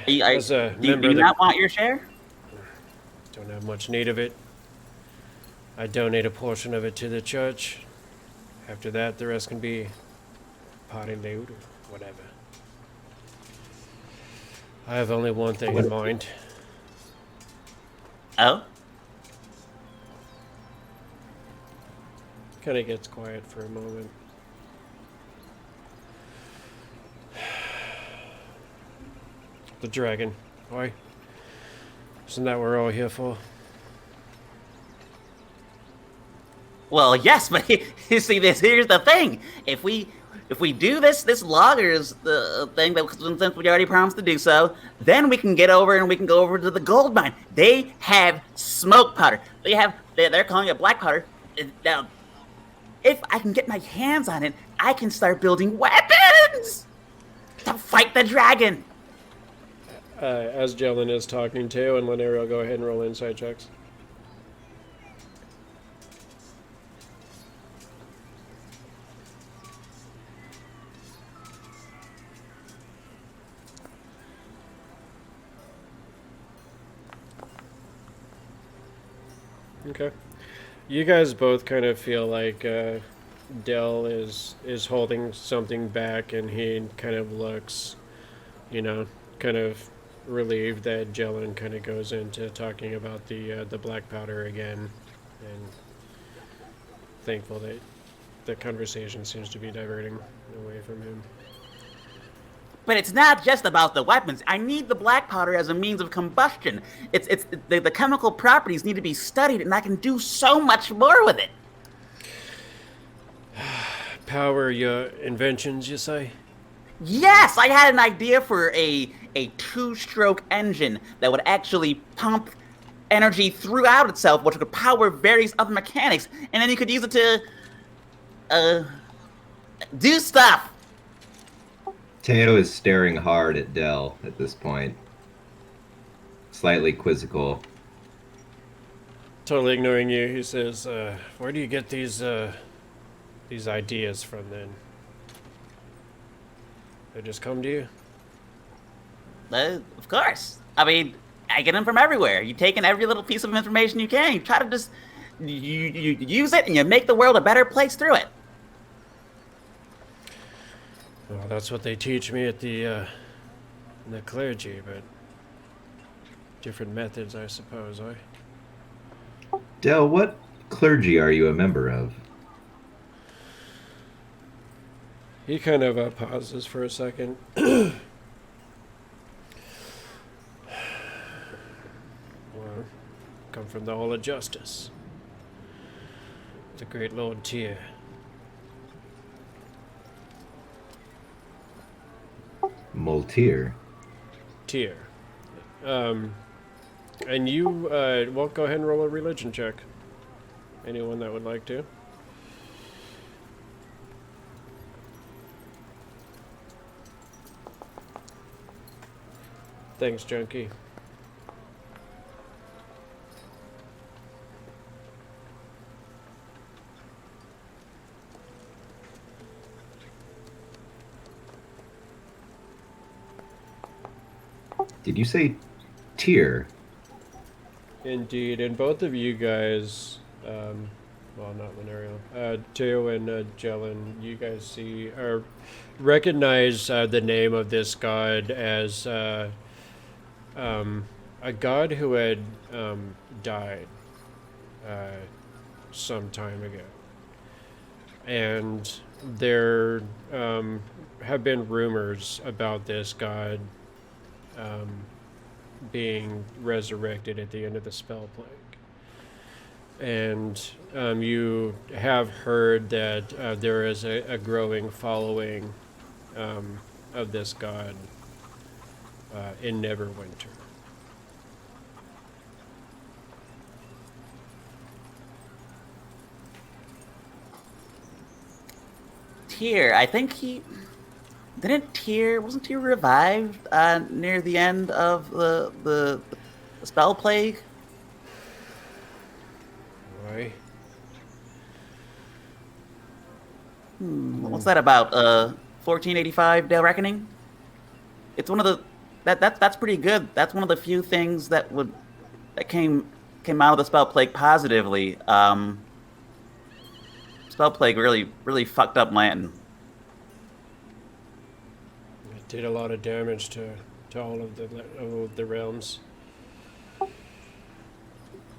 Do you not want your share? Don't have much need of it. I donate a portion of it to the church. After that, the rest can be party loot or whatever. I have only one thing in mind. Oh? Kind of gets quiet for a moment. The dragon. Why? Isn't that what we're all here for? Well, yes, but you see, here's the thing. If we do this loggers thing, since we already promised to do so, then we can get over and we can go over to the gold mine. They have smoke powder. They're calling it black powder. Now, if I can get my hands on it, I can start building weapons to fight the dragon. As Jellen is talking to, and let Ariel go ahead and roll insight checks. Okay. You guys both kind of feel like Dell is holding something back, and he kind of looks, kind of relieved that Jellen kind of goes into talking about the black powder again, and thankful that the conversation seems to be diverting away from him. But it's not just about the weapons. I need the black powder as a means of combustion. It's the chemical properties need to be studied, and I can do so much more with it. Power your inventions, you say? Yes, I had an idea for a two-stroke engine that would actually pump energy throughout itself, which would power various other mechanics, and then you could use it do stuff. Teo is staring hard at Dell at this point, slightly quizzical. Totally ignoring you, he says, "Where do you get these ideas from? Then they just come to you." Of course. I mean, I get them from everywhere. You take in every little piece of information you can. You try to just you use it, and you make the world a better place through it. Well, that's what they teach me at the clergy, but different methods, I suppose. Dell, what clergy are you a member of? He kind of pauses for a second. Well, come from the Hall of Justice. The great Lord Tyr. Moltier. Tyr. And you, well, go ahead and roll a religion check. Anyone that would like to. Thanks, Junkie. Did you say tier? Indeed, and both of you guys, well, not Linerio, Teo and Jellen, you guys see or recognize the name of this god as a god who had died some time ago, and there have been rumors about this god being resurrected at the end of the spell plague. And you have heard that there is a growing following of this god in Neverwinter. Tyr, I think wasn't Tyr revived near the end of the spell plague? Why? What's that about? 1485 Dale Reckoning? It's one of the that's pretty good. That's one of the few things that came out of the spell plague positively. Spell plague really fucked up Lanton. It did a lot of damage to all of the realms.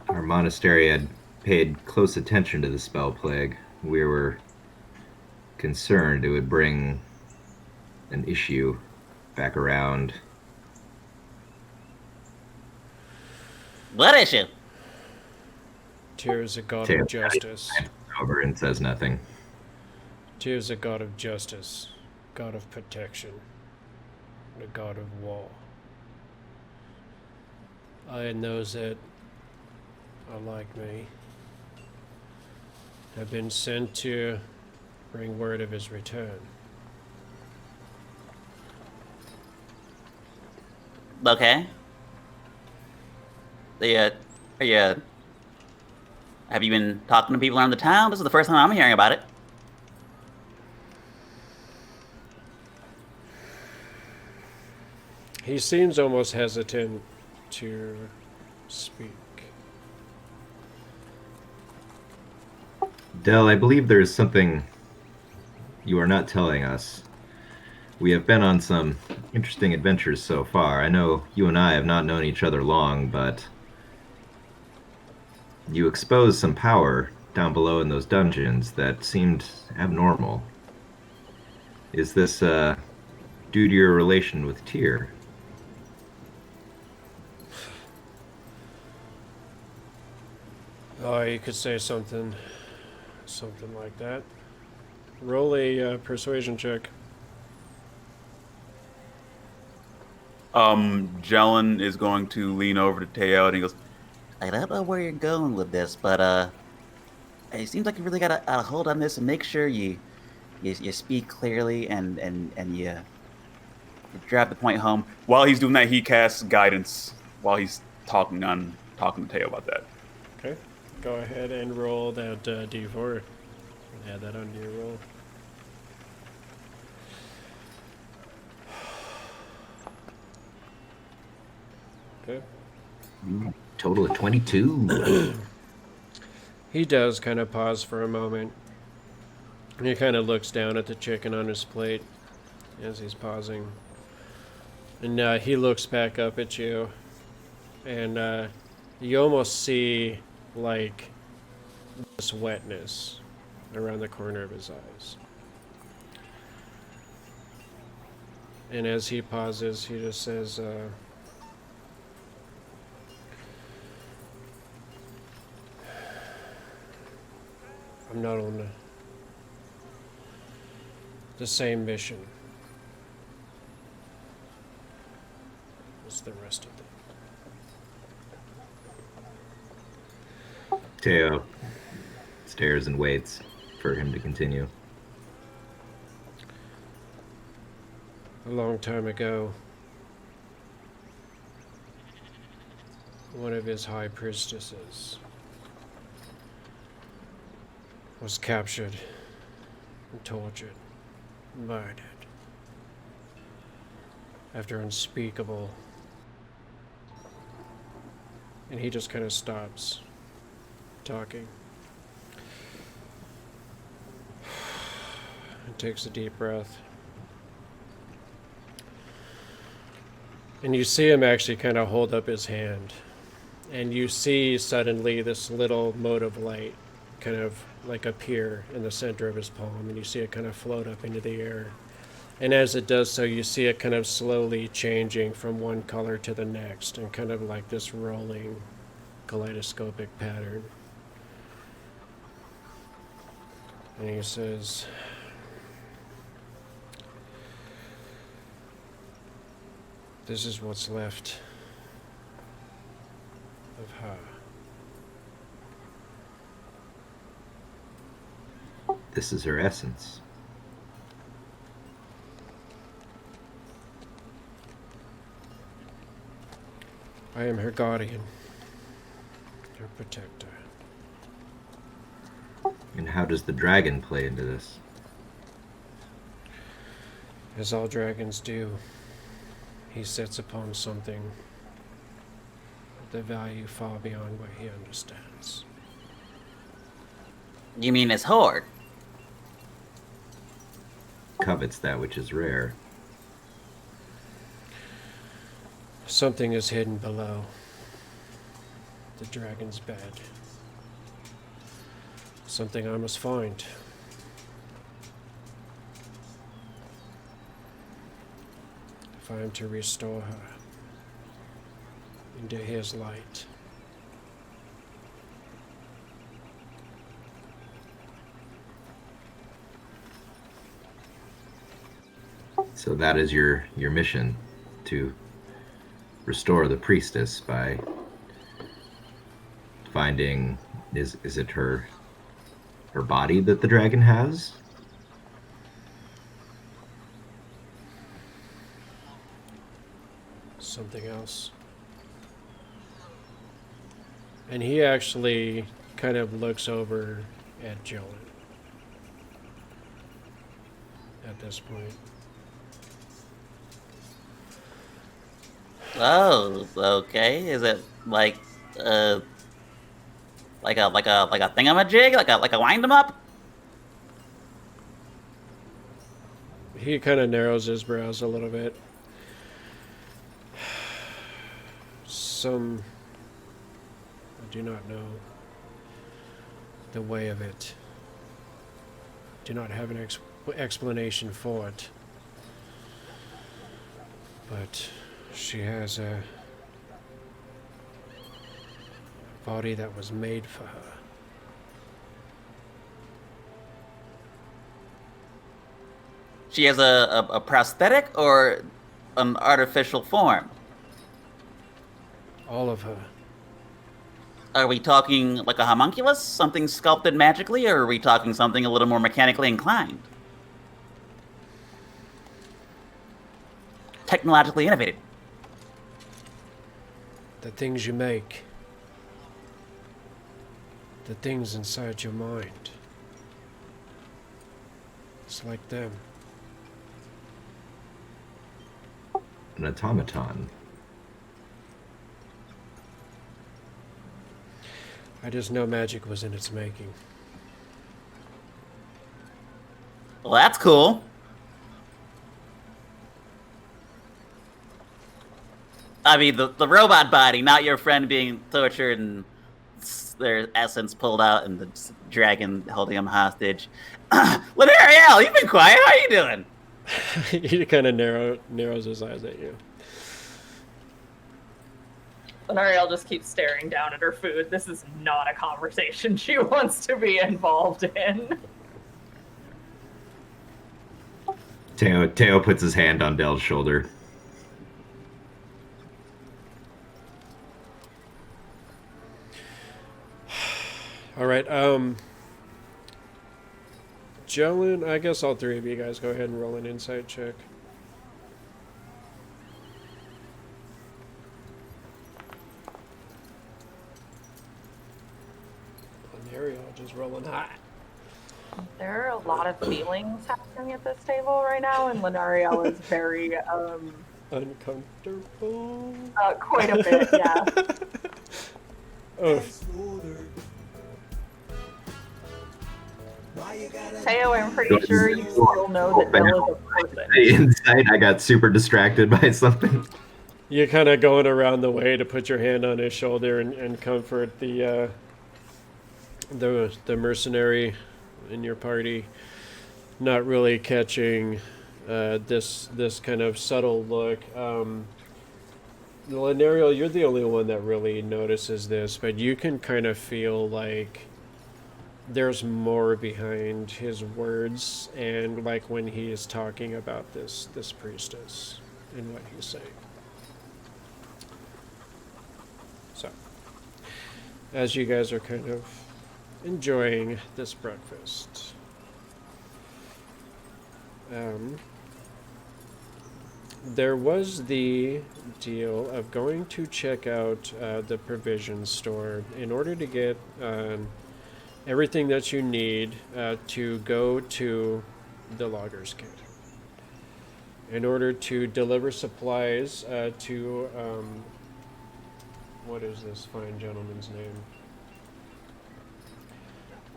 Our monastery had paid close attention to the spell plague. We were concerned it would bring an issue back around. What issue? Tyr is a god Tyr of justice. Over and says nothing. Tyr is a god of justice, god of protection, and a god of war. And those that are like me have been sent to bring word of his return. Okay. Have you been talking to people around the town? This is the first time I'm hearing about it. He seems almost hesitant to speak. Dell, I believe there is something you are not telling us. We have been on some interesting adventures so far. I know you and I have not known each other long, but you exposed some power down below in those dungeons that seemed abnormal. Is this due to your relation with Tyr? Oh, you could say something like that. Roll a persuasion check. Jellen is going to lean over to Teo and he goes, I don't know where you're going with this, but it seems like you really got a hold on this, and make sure you speak clearly and you drive the point home. While he's doing that, he casts guidance while he's talking to Teo about that. Okay. Go ahead and roll that D4. Add that onto your roll. Okay. Total of 22. He does kind of pause for a moment. He kind of looks down at the chicken on his plate as he's pausing. And he looks back up at you. And you almost see, like, this wetness around the corner of his eyes. And as he pauses, he just says, I'm not on the same mission as the rest of them. Teo stares and waits for him to continue. A long time ago, one of his high priestesses was captured and tortured, murdered, after unspeakable. And he just kind of stops talking and takes a deep breath. And you see him actually kind of hold up his hand. And you see suddenly this little mote of light kind of like appear in the center of his palm. And you see it kind of float up into the air. And as it does so, you see it kind of slowly changing from one color to the next. And kind of like this rolling kaleidoscopic pattern. And he says, this is what's left of her. This is her essence. I am her guardian, her protector. And how does the dragon play into this? As all dragons do, he sits upon something of the value far beyond what he understands. You mean his hoard? Covets that which is rare. Something is hidden below the dragon's bed. Something I must find. If I am to restore her into his light. So that is your mission, to restore the priestess by finding, is it her body that the dragon has? Something else. And he actually kind of looks over at Jellen at this point. Oh, okay. Is it like a thingamajig, like a wind 'em up? He kind of narrows his brows a little bit. I do not know the way of it. Do not have an explanation for it. But she has a body that was made for her. She has a prosthetic or an artificial form? All of her. Are we talking like a homunculus, something sculpted magically, or are we talking something a little more mechanically inclined? Technologically innovated. The things you make. The things inside your mind. It's like them. An automaton. I just know magic was in its making. Well, that's cool. I mean, the robot body, not your friend being tortured and their essence pulled out and the dragon holding him hostage. Lenariel, you've been quiet. How are you doing? He kind of narrows his eyes at you. And Ariel just keeps staring down at her food. This is not a conversation she wants to be involved in. Teo puts his hand on Dell's shoulder. All right, Jellen, I guess all three of you guys go ahead and roll an insight check. Ariel just rolling high. There are a lot of feelings happening at this table right now, and Lenariel is very, uncomfortable. Quite a bit, yeah. Oh. Teo, I'm pretty sure you still know that Belle is a person. Inside, I got super distracted by something. You're kind of going around the way to put your hand on his shoulder and comfort the mercenary in your party, not really catching this kind of subtle look. Lenariel, you're the only one that really notices this, but you can kind of feel like there's more behind his words, and like when he is talking about this priestess and what he's saying. So, as you guys are kind of enjoying this breakfast, there was the deal of going to check out the provision store in order to get everything that you need to go to the loggers camp in order to deliver supplies to what is this fine gentleman's name?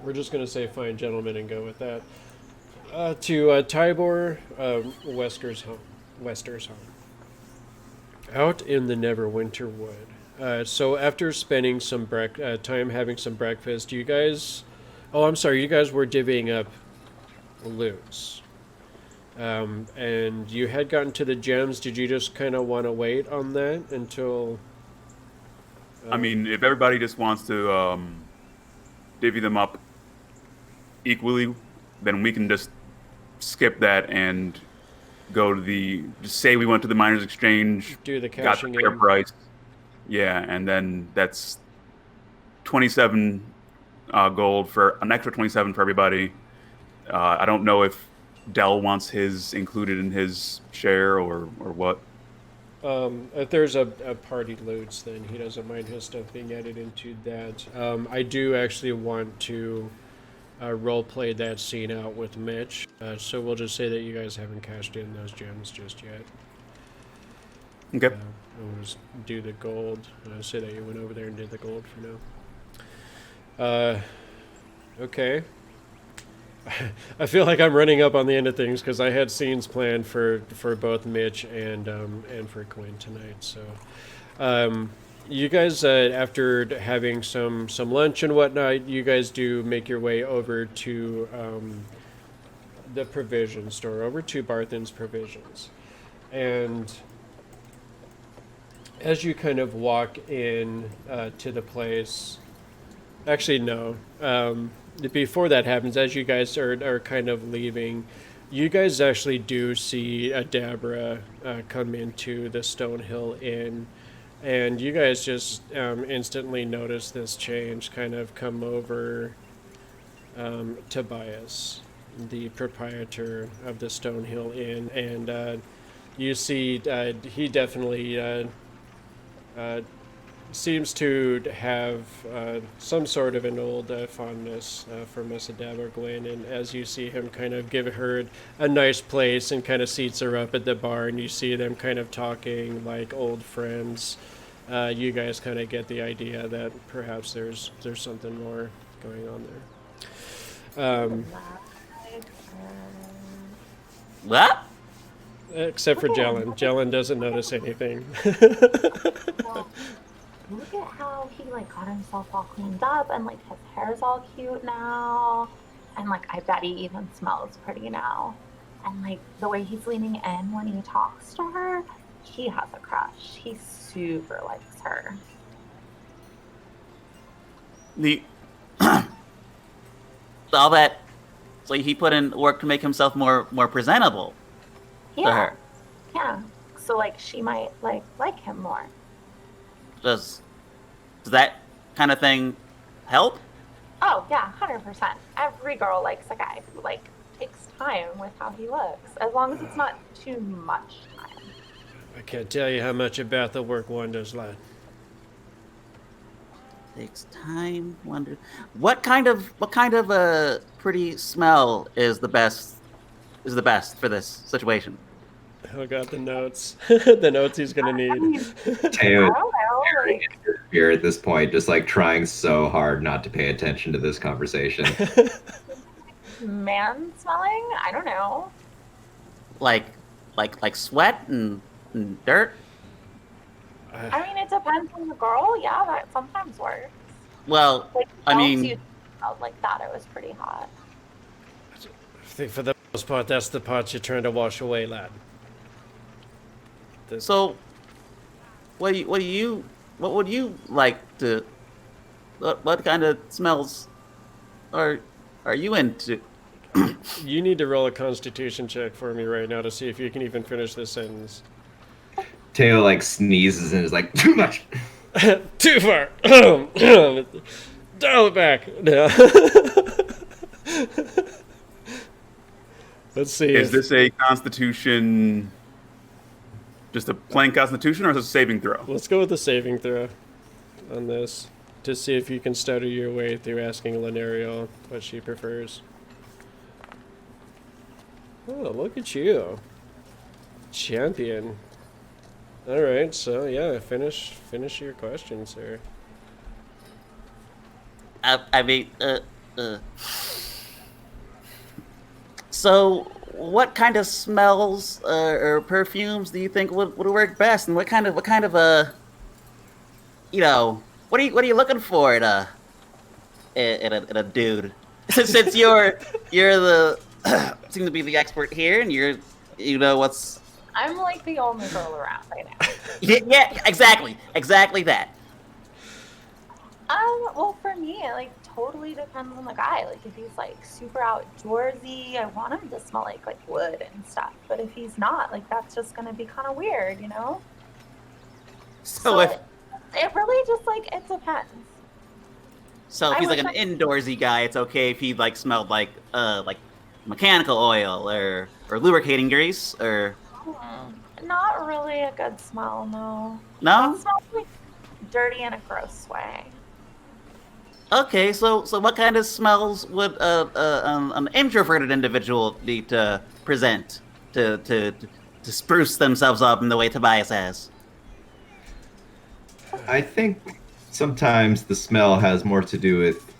We're just going to say fine gentleman and go with that. To Tybor Wester's home. Out in the Neverwinter Wood. So after spending some time having some breakfast, you guys... Oh, I'm sorry, you guys were divvying up loots. And you had gotten to the gems. Did you just kind of want to wait on that until... I mean, if everybody just wants to divvy them up equally, then we can just skip that and go to just say we went to the Miners Exchange, do the got the cashing fair in. price. Yeah, and then that's 27 gold for an extra 27 for everybody. I don't know if Dell wants his included in his share or what. If there's a party loots, then he doesn't mind his stuff being added into that. I do actually want to role play that scene out with Mitch, so we'll just say that you guys haven't cashed in those gems just yet. Okay. We'll just do the gold. Say that you went over there and did the gold for now. Okay. I feel like I'm running up on the end of things because I had scenes planned for both Mitch and for Quinn tonight. So, you guys, after having some lunch and whatnot, you guys do make your way over to the provision store, over to Barthen's Provisions, and as you kind of walk in to the place, actually no. Before that happens, as you guys are kind of leaving, you guys actually do see Adabra come into the Stonehill Inn And you guys just instantly notice this change kind of come over Tobias, the proprietor of the Stonehill Inn, and you see he definitely seems to have some sort of an old fondness for Miss Adaba Gwyn, and as you see him kind of give her a nice place and kind of seats her up at the bar, and you see them kind of talking like old friends, you guys kind of get the idea that perhaps there's something more going on there. What? Except for Jellen. Jellen doesn't notice anything. Look at how he like got himself all cleaned up and like his hair's all cute now. And like I bet he even smells pretty now. And like the way he's leaning in when he talks to her, he has a crush. He super likes her. The all that, so he put in work to make himself more presentable to Yeah. her. Yeah. So like she might like him more. Does that kind of thing help? Oh yeah, 100%. Every girl likes a guy who like takes time with how he looks, as long as it's not too much time. I can't tell you how much about the work one does, lad. Takes time. Wonder what kind of pretty smell is the best for this situation. I got the notes. The notes he's gonna need. Teo I don't know, like here at this point, just like trying so hard not to pay attention to this conversation. man smelling. I don't know. Like sweat and dirt. I mean, it depends on the girl. Yeah, that sometimes works. Well, Like, I mean, you smelled like that. It was pretty hot. I think for the most part, that's the part you're trying to wash away, lad. so what would you like to? What kind of smells are you into? You need to roll a Constitution check for me right now to see if you can even finish this sentence. Teo like sneezes and is like, too much. Too far. Dial it back. No. Let's see. Is this a Constitution, just a plain Constitution, or is it a saving throw? Let's go with a saving throw on this to see if you can stutter your way through asking Lenario what she prefers. Oh, look at you. Champion. Alright, so yeah, finish your question, sir. I mean, So, what kind of smells or perfumes do you think would work best, and what kind of you know, what are you looking for in a dude? Since you're the seem to be the expert here, and you know what's. I'm like the only girl around right now. Yeah, exactly that. Well, for me, it like totally depends on the guy. Like, if he's like super outdoorsy, I want him to smell like wood and stuff. But if he's not, like, that's just gonna be kind of weird, you know? So if it really just like it depends. So if I he's like wish an indoorsy guy, it's okay if he like smelled like mechanical oil or lubricating grease or. Not really a good smell, no. No? It smells like dirty in a gross way. Okay, so what kind of smells would an introverted individual need to present to spruce themselves up in the way Tobias has? I think sometimes the smell has more to do with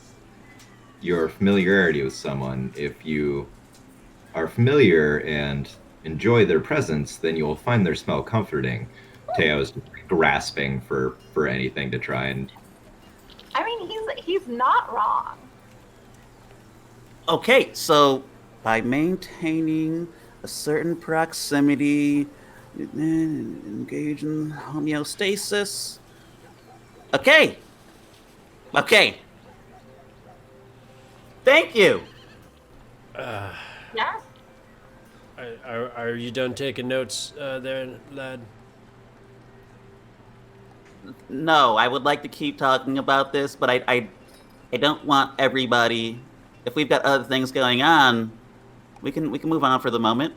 your familiarity with someone. If you are familiar and enjoy their presence, then you will find their smell comforting. Teo's grasping for anything to try and. I mean, he's not wrong. Okay, so by maintaining a certain proximity, engage in homeostasis. Okay. Thank you. Yeah. Are you done taking notes there, lad? No, I would like to keep talking about this, but I don't want everybody. If we've got other things going on, we can move on for the moment.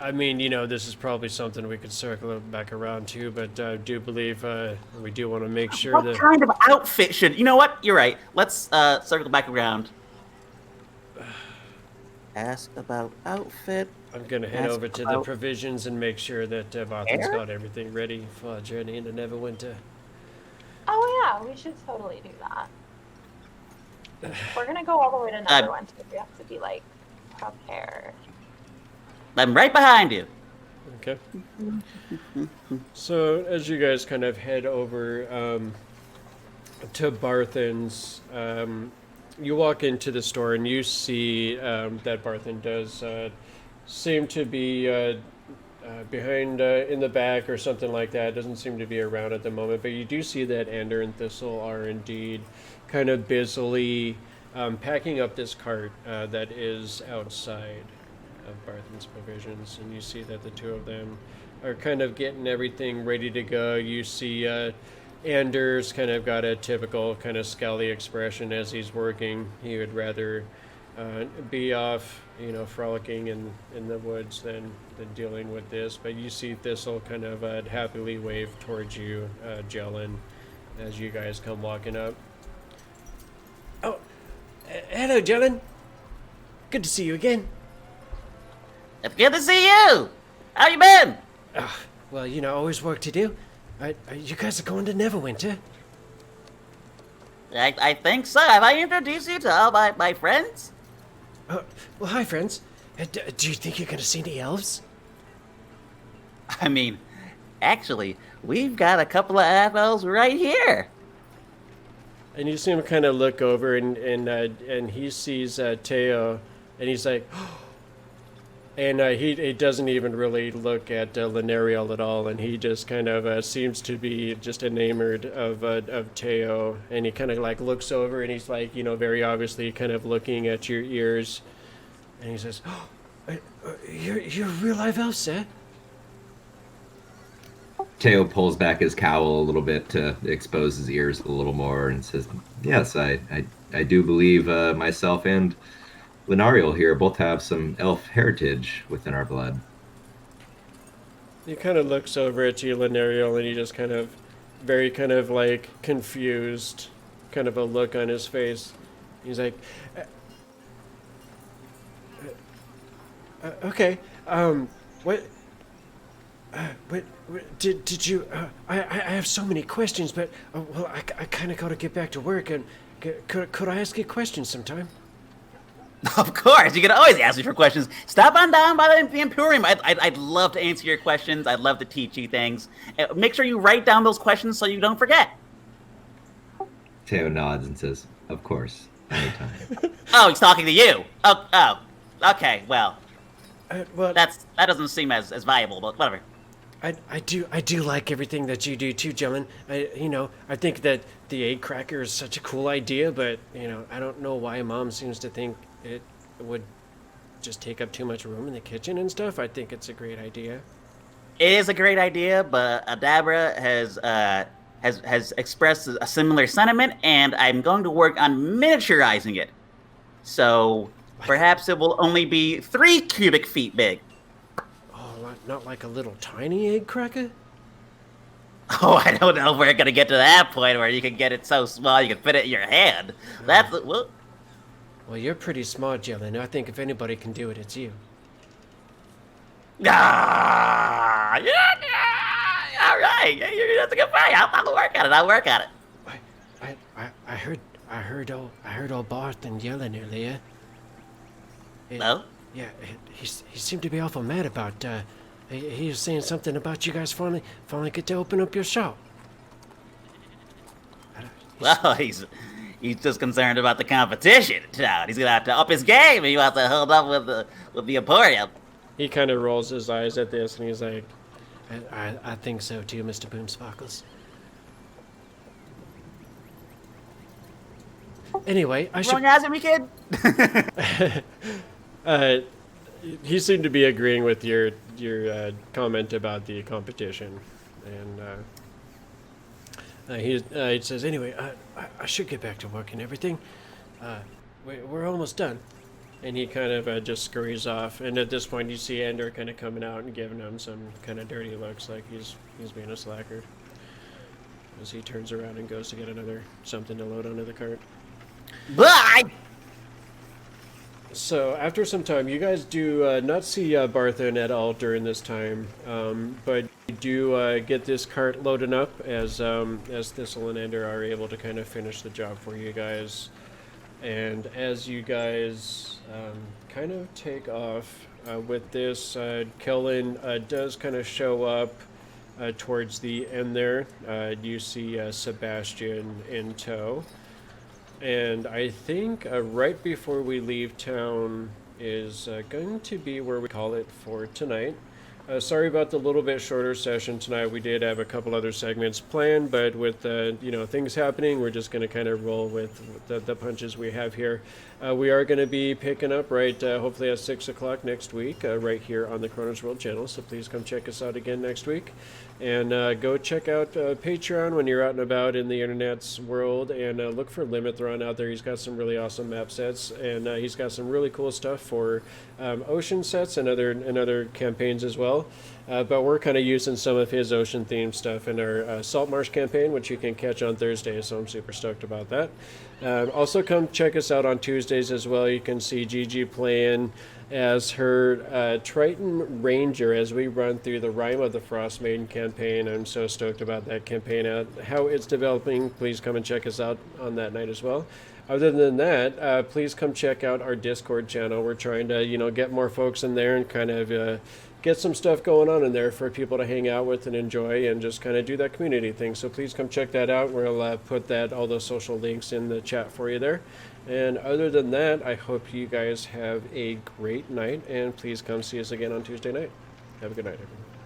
I mean, this is probably something we could circle back around to, but I do believe we do want to make sure What that. kind of outfit should? You know what? You're right. Let's circle back around. Ask about outfit. I'm gonna head Ask over to the about provisions and make sure that Bothan's got everything ready for our journey into Neverwinter. Oh yeah, we should totally do that. We're gonna go all the way to Neverwinter. We have to be like prepared. I'm right behind you. Okay. So as you guys kind of head over to Barthen's, you walk into the store and you see that Barthen does seem to be behind in the back or something like that. Doesn't seem to be around at the moment, but you do see that Ander and Thistle are indeed kind of busily packing up this cart that is outside of Barthen's provisions, and you see that the two of them are kind of getting everything ready to go. You see Anders kind of got a typical kind of scowly expression as he's working. He would rather be off, frolicking in the woods than dealing with this. But you see Thistle kind of happily wave towards you, Jellen, as you guys come walking up. Oh, hello, Jellen. Good to see you again. It's good to see you. How you been? Well, always work to do. You guys are going to Neverwinter? I think so. Have I introduced you to all my friends? Well, hi, friends. Do you think you're going to see any elves? I mean, actually, we've got a couple of elves right here. And you see him kind of look over, and he sees Teo, and he's like, and he doesn't even really look at Lenariel at all, and he just kind of seems to be just enamored of Teo, and he kind of like looks over, and he's like, very obviously kind of looking at your ears, and he says, you're real live elves, eh? Teo pulls back his cowl a little bit to expose his ears a little more and says, yes, I do believe myself and Lenariel here both have some elf heritage within our blood. He kind of looks over at you, Lenariel, and he just kind of, very kind of like confused, kind of a look on his face. He's like, okay, what did you, I have so many questions, but, well, I kind of got to get back to work, and could I ask you questions sometime? Of course, you can always ask me for questions. Stop on down by the Emporium. I'd love to answer your questions. I'd love to teach you things. Make sure you write down those questions so you don't forget. Teo nods and says, of course, anytime. Oh, he's talking to you. Oh, okay, well, Well, that doesn't seem as viable, but whatever. I do like everything that you do too, Jellen. I think that the egg cracker is such a cool idea, but I don't know why Mom seems to think it would just take up too much room in the kitchen and stuff. I think it's a great idea. It is a great idea, but Adabra has expressed a similar sentiment, and I'm going to work on miniaturizing it. So perhaps it will only be 3 cubic feet big. Oh, not like a little tiny egg cracker? Oh, I don't know if we're gonna get to that point where you can get it so small you can fit it in your hand. That's well. Well, you're pretty smart, Jellen. I think if anybody can do it, it's you. Ah, yeah, all right. That's a good point. I'll work on it. I'll work on it. I heard old Barth and Jellen earlier. No? Yeah, he seemed to be awful mad about. He was saying something about you guys finally get to open up your shop. Well, he's just concerned about the competition in town. He's gonna have to up his game. He wants to hold up with the Emporium. He kind of rolls his eyes at this, and he's like, "I think so too, Mr. Boomsparkles." Anyway, I should. Wrong answer, me kid. He seemed to be agreeing with your comment about the competition, and He says, anyway, I should get back to work and everything. We're almost done. And he kind of just scurries off. And at this point, you see Ender kind of coming out and giving him some kind of dirty looks, like he's being a slacker. As he turns around and goes to get something to load onto the cart. Bye! So after some time, you guys do not see Barthen at all during this time, but you do get this cart loaded up as Thistle and Ender are able to kind of finish the job for you guys. And as you guys kind of take off with this, Kellen does kind of show up towards the end there. You see Sebastian in tow. And I think right before we leave town is going to be where we call it for tonight. Sorry about the little bit shorter session tonight. We did have a couple other segments planned, but with things happening, we're just going to kind of roll with the punches we have here. We are going to be picking up hopefully at 6 o'clock next week, right here on the Kronos World channel. So please come check us out again next week. And go check out Patreon when you're out and about in the internet's world, and look for Limithron out there. He's got some really awesome map sets, and he's got some really cool stuff for ocean sets and other campaigns as well. But we're kind of using some of his ocean themed stuff in our Salt Marsh campaign, which you can catch on Thursday, so I'm super stoked about that. Also come check us out on Tuesdays as well. You can see Gigi playing as her Triton Ranger as we run through the Rime of the Frost Maiden campaign. I'm so stoked about that campaign, how it's developing. Please come and check us out on that night as well. Other than that, please come check out our Discord channel. We're trying to, get more folks in there and kind of get some stuff going on in there for people to hang out with and enjoy and just kind of do that community thing. So please come check that out. We'll put all those social links in the chat for you there. And other than that, I hope you guys have a great night, and please come see us again on Tuesday night. Have a good night, everyone.